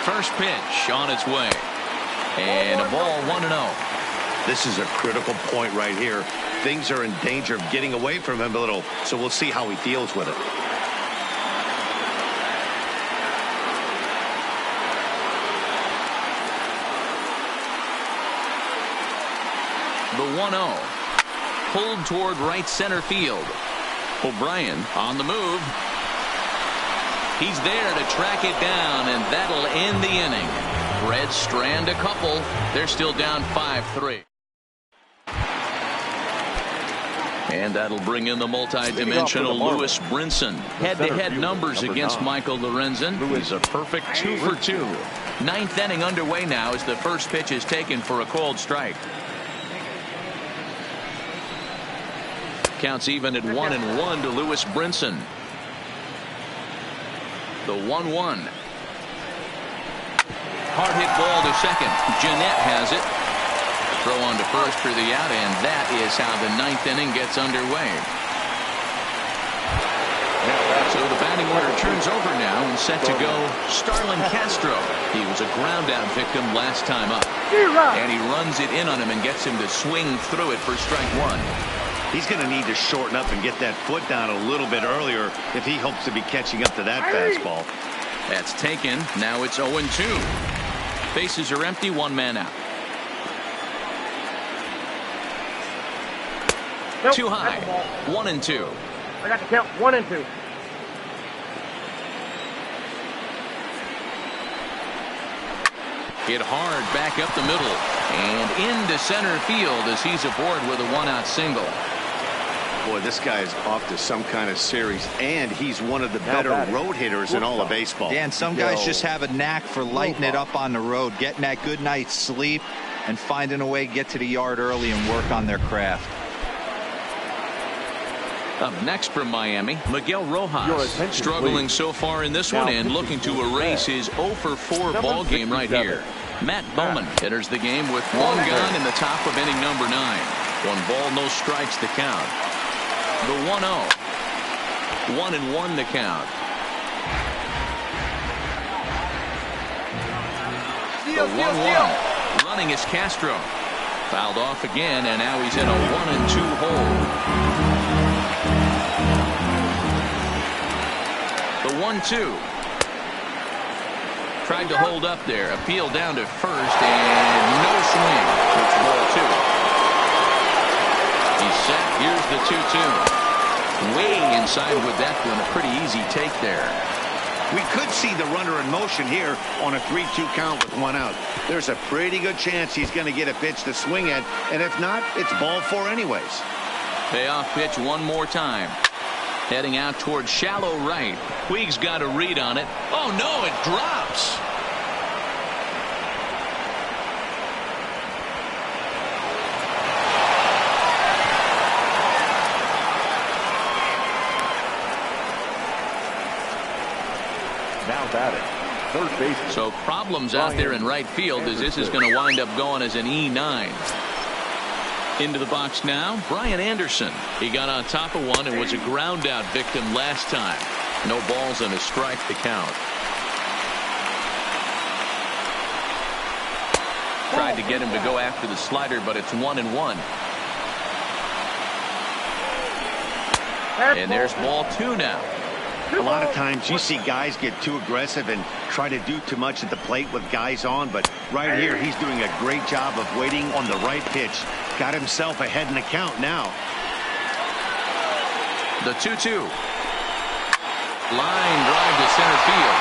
First pitch on its way. And a ball 1-0. This is a critical point right here. Things are in danger of getting away from him a little, so we'll see how he deals with it. The 1-0. Pulled toward right center field. O'Brien on the move. He's there to track it down, and that'll end the inning. Reds strand a couple. They're still down 5-3. And that'll bring in the multi-dimensional Lewis Brinson. Head-to-head numbers against Michael Lorenzen. He's a perfect 2 for 2. Ninth inning underway now as the first pitch is taken for a called strike. Counts even at 1-1 to Lewis Brinson. The 1-1. Hard hit ball to second. Jeanette has it. Throw on to first for the out, and that is how the ninth inning gets underway. So the batting order turns over now and set to go Starlin Castro. He was a ground out victim last time up. And he runs it in on him and gets him to swing through it for strike one. He's going to need to shorten up and get that foot down a little bit earlier if he hopes to be catching up to that fastball. That's taken. Now it's 0-2. Bases are empty, one man out. Nope, too high. 1-2. I got to count 1 and 2. Hit hard back up the middle. And into center field as he's aboard with a one-out single. Boy, this guy is off to some kind of series, and he's one of the better road hitters in all of baseball. Yeah, and some guys just have a knack for lighting it up on the road, getting that good night's sleep, and finding a way to get to the yard early and work on their craft. Up next from Miami, Miguel Rojas, struggling so far in this one and looking to erase his 0 for 4 ball game right here. Matt Bowman enters the game with one gone in the top of inning number 9. 1 ball, no strikes to count. The 1-0. 1-1 to count. The 1-1. Running is Castro. Fouled off again, and now he's in a 1-2 hole. The 1-2. Tried to hold up there. Appeal down to first, and no swing. It's ball 2. He's set. Here's the 2-2. Way inside with that one. A pretty easy take there. We could see the runner in motion here on a 3-2 count with 1 out. There's a pretty good chance he's going to get a pitch to swing at, and if not, it's ball 4 anyways. Payoff pitch one more time. Heading out towards shallow right. Puig's got a read on it. Oh no, it drops. Now batting, third base. So problems out there in right field as this is going to wind up going as an E9. Into the box now, Brian Anderson. He got on top of one and was a ground out victim last time. No balls and a strike to count. Tried to get him to go after the slider, but it's 1-1. And there's ball 2 now. A lot of times you see guys get too aggressive and try to do too much at the plate with guys on, but right here he's doing a great job of waiting on the right pitch. Got himself ahead in the count now. The 2-2. Line drive to center field.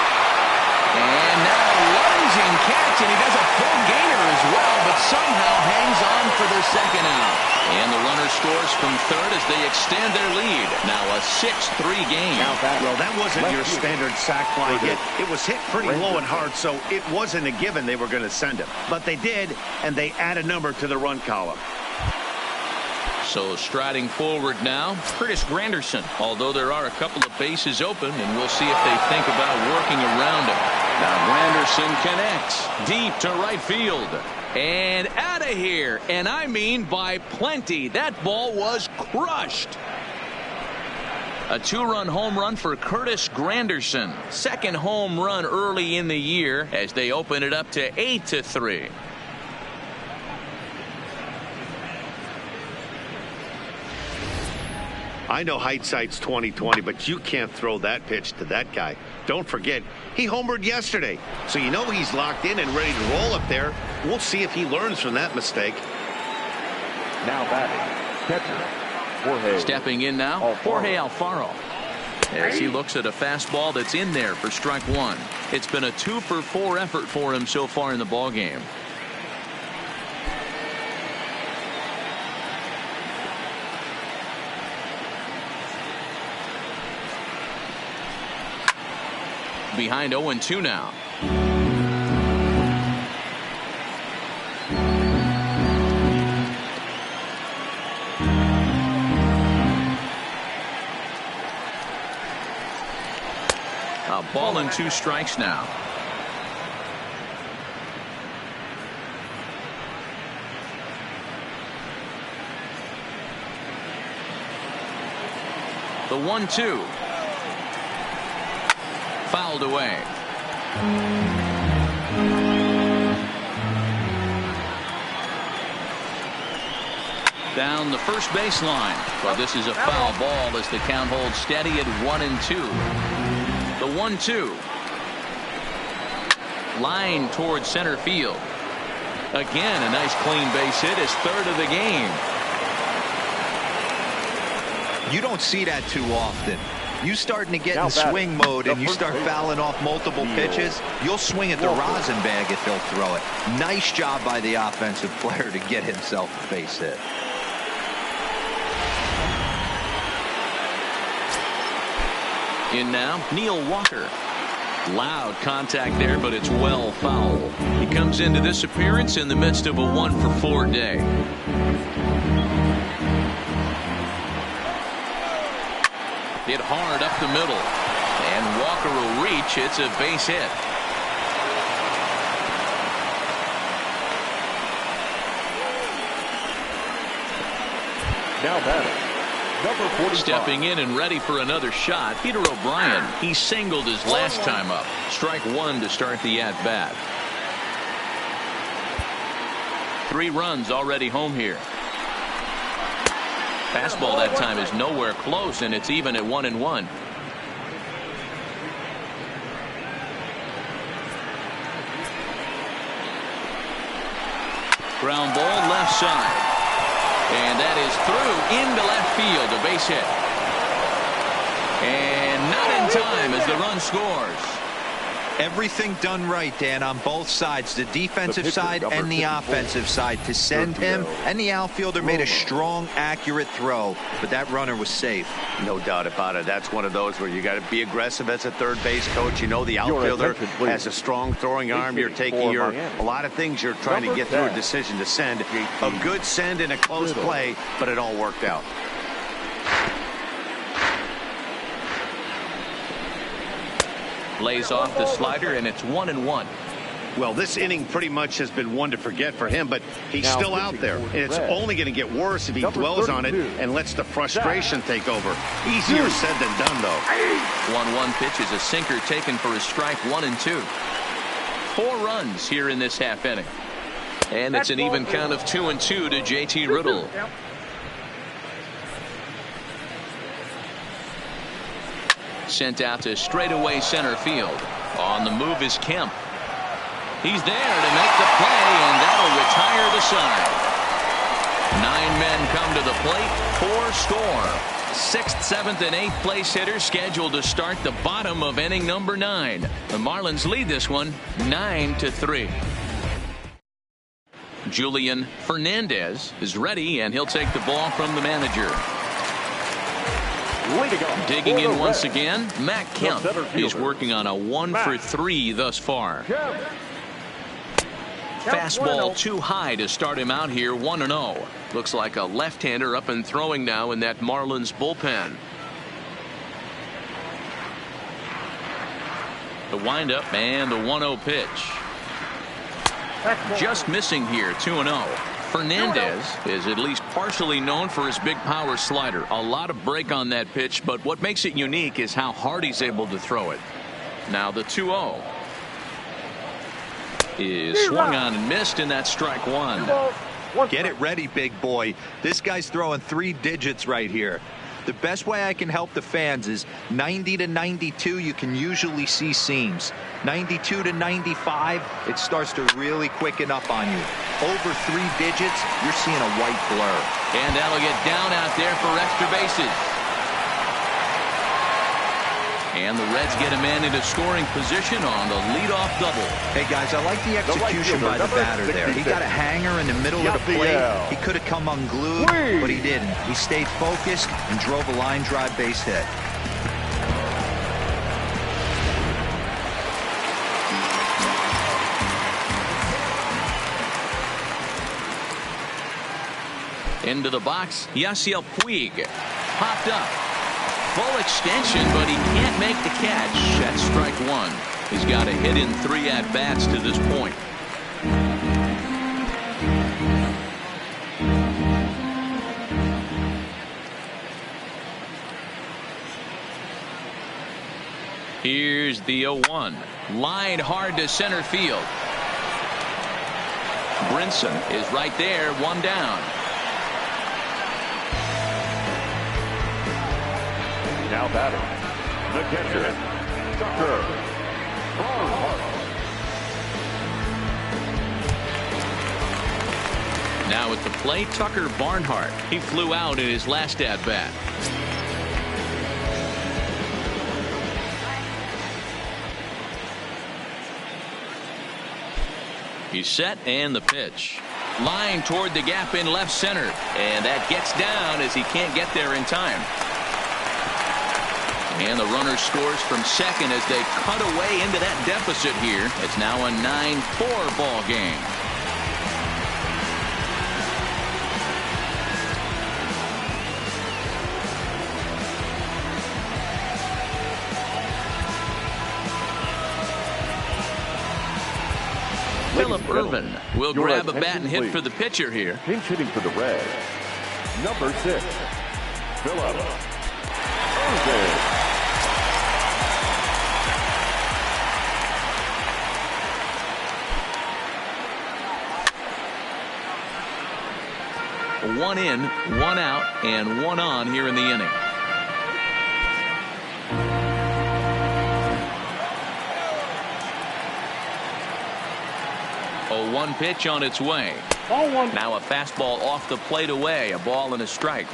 And now lunging catch, and he does a full gainer as well, but somehow hangs on for the second out. And the runner scores from third as they extend their lead. Now a 6-3 game. Well, that wasn't your standard sac fly hit. It was hit pretty low and hard, so it wasn't a given they were going to send him. But they did, and they add a number to the run column. So striding forward now, Curtis Granderson. Although there are a couple of bases open, and we'll see if they think about working around him. Now Granderson connects deep to right field. And out of here. And I mean by plenty. That ball was crushed. A 2-run home run for Curtis Granderson. Second home run early in the year as they open it up to 8-3. I know hindsight's 20/20, but you can't throw that pitch to that guy. Don't forget, he homered yesterday, so you know he's locked in and ready to roll up there. We'll see if he learns from that mistake. Now batting, catcher, Jorge. Stepping in now, Jorge Alfaro. As he looks at a fastball that's in there for strike 1. It's been a 2 for 4 effort for him so far in the ball game. Behind 0-2 now. A ball and 2 strikes now. The 1-2. Fouled away. Down the first baseline. But this is a foul ball as the count holds steady at 1-2. The 1-2. Line towards center field. Again, a nice clean base hit, his third of the game. You don't see that too often. You starting to get in swing mode and you start fouling off multiple pitches, you'll swing at the rosin bag if he'll throw it. Nice job by the offensive player to get himself a base hit. In now, Neil Walker. Loud contact there, but it's well foul. He comes into this appearance in the midst of a 1-for-4 day. Hit hard up the middle. And Walker will reach. It's a base hit. Now batting, number 45. Stepping in and ready for another shot, Peter O'Brien. He singled his last time up. Strike one to start the at-bat. 3 runs already home here. Fastball that time is nowhere close, and it's even at 1-1. Ground ball left side. And that is through into left field, a base hit. And not in time as the run scores. Everything done right, Dan, on both sides, the defensive side and the offensive side, to send him, and the outfielder made a strong, accurate throw, but that runner was safe. No doubt about it. That's one of those where you got to be aggressive as a third base coach. You know the outfielder has a strong throwing arm. You're taking a lot of things you're trying to get through a decision to send. A good send in a close play, but it all worked out. Lays off the slider, and it's 1-1. Well, this inning pretty much has been one to forget for him, but he's still out there. And it's only going to get worse if he dwells on it and lets the frustration take over. Easier said than done, though. 1-1 pitch is a sinker taken for a strike, 1 and 2. 4 runs here in this half inning. And it's an even count of 2-2 to JT Riddle. Sent out to straightaway center field. On the move is Kemp. He's there to make the play, and that'll retire the side. 9 men come to the plate, 4 score. 6th, 7th, and 8th place hitters scheduled to start the bottom of inning number 9. The Marlins lead this one 9-3. Julian Fernandez is ready, and he'll take the ball from the manager. Digging in once again, Matt Kemp is working on a 1-for-3 thus far. Fastball too high to start him out here, 1-0. Looks like a left-hander up and throwing now in that Marlins bullpen. The windup and the 1-0 pitch. Just missing here, 2-0. Fernandez is at least partially known for his big power slider. A lot of break on that pitch, but what makes it unique is how hard he's able to throw it. Now the 2-0 is swung on and missed, and that's strike 1. Get it ready, big boy. This guy's throwing 3 digits right here. The best way I can help the fans is 90 to 92, you can usually see seams. 92 to 95, it starts to really quicken up on you. Over 3 digits, you're seeing a white blur. And that'll get down out there for extra bases. And the Reds get a man into scoring position on the leadoff double. Hey, guys, I like the execution by the batter there. He got a hanger in the middle of the plate. He could have come unglued, but he didn't. He stayed focused and drove a line drive base hit. Into the box, Yasiel Puig popped up. Full extension, but he can't make the catch. That's strike 1. He's got a hit in 3 at-bats to this point. Here's the 0-1. Line hard to center field. Brinson is right there, 1 down. Now batting, the catcher, Tucker Barnhart. Now at the plate, Tucker Barnhart. He flew out in his last at-bat. He's set, and the pitch. Line toward the gap in left center. And that gets down as he can't get there in time. And the runner scores from second as they cut away into that deficit here. It's now a 9-4 ball game. Phillip Ervin will grab a bat and hit for the pitcher here. Pinch hitting for the Reds, number 6, Phillip Ervin. One in, one out, and one on here in the inning. A 1 pitch on its way. Ball 1. Now a fastball off the plate away. A ball and a strike.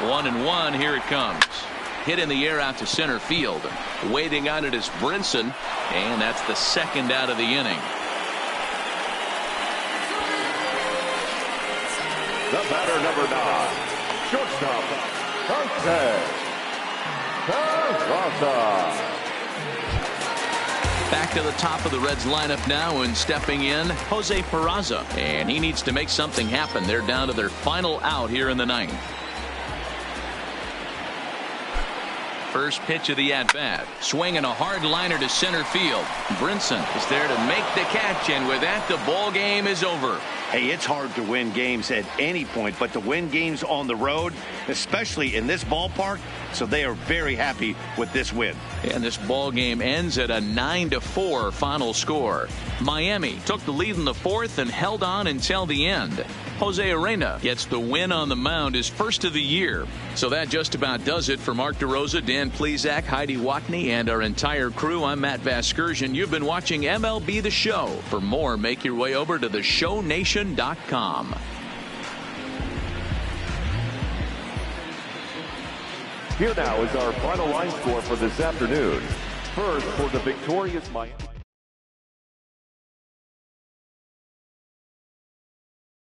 One and one. Here it comes. Hit in the air out to center field. Waiting on it is Brinson, and that's the second out of the inning. The batter, number 9, shortstop, portz. Back to the top of the Reds lineup now, and stepping in, Jose Peraza. And he needs to make something happen. They're down to their final out here in the ninth. First pitch of the at-bat. Swinging a hard liner to center field. Brinson is there to make the catch, and with that, the ball game is over. Hey, it's hard to win games at any point, but to win games on the road, especially in this ballpark, so they are very happy with this win. And this ball game ends at a 9-4 final score. Miami took the lead in the fourth and held on until the end. Jose Arena gets the win on the mound, his first of the year. So that just about does it for Mark DeRosa, Dan Plesac, Heidi Watney, and our entire crew. I'm Matt Vasgersian. You've been watching MLB The Show. For more, make your way over to theshownation.com. Here now is our final line score for this afternoon. First, for the victorious Miami.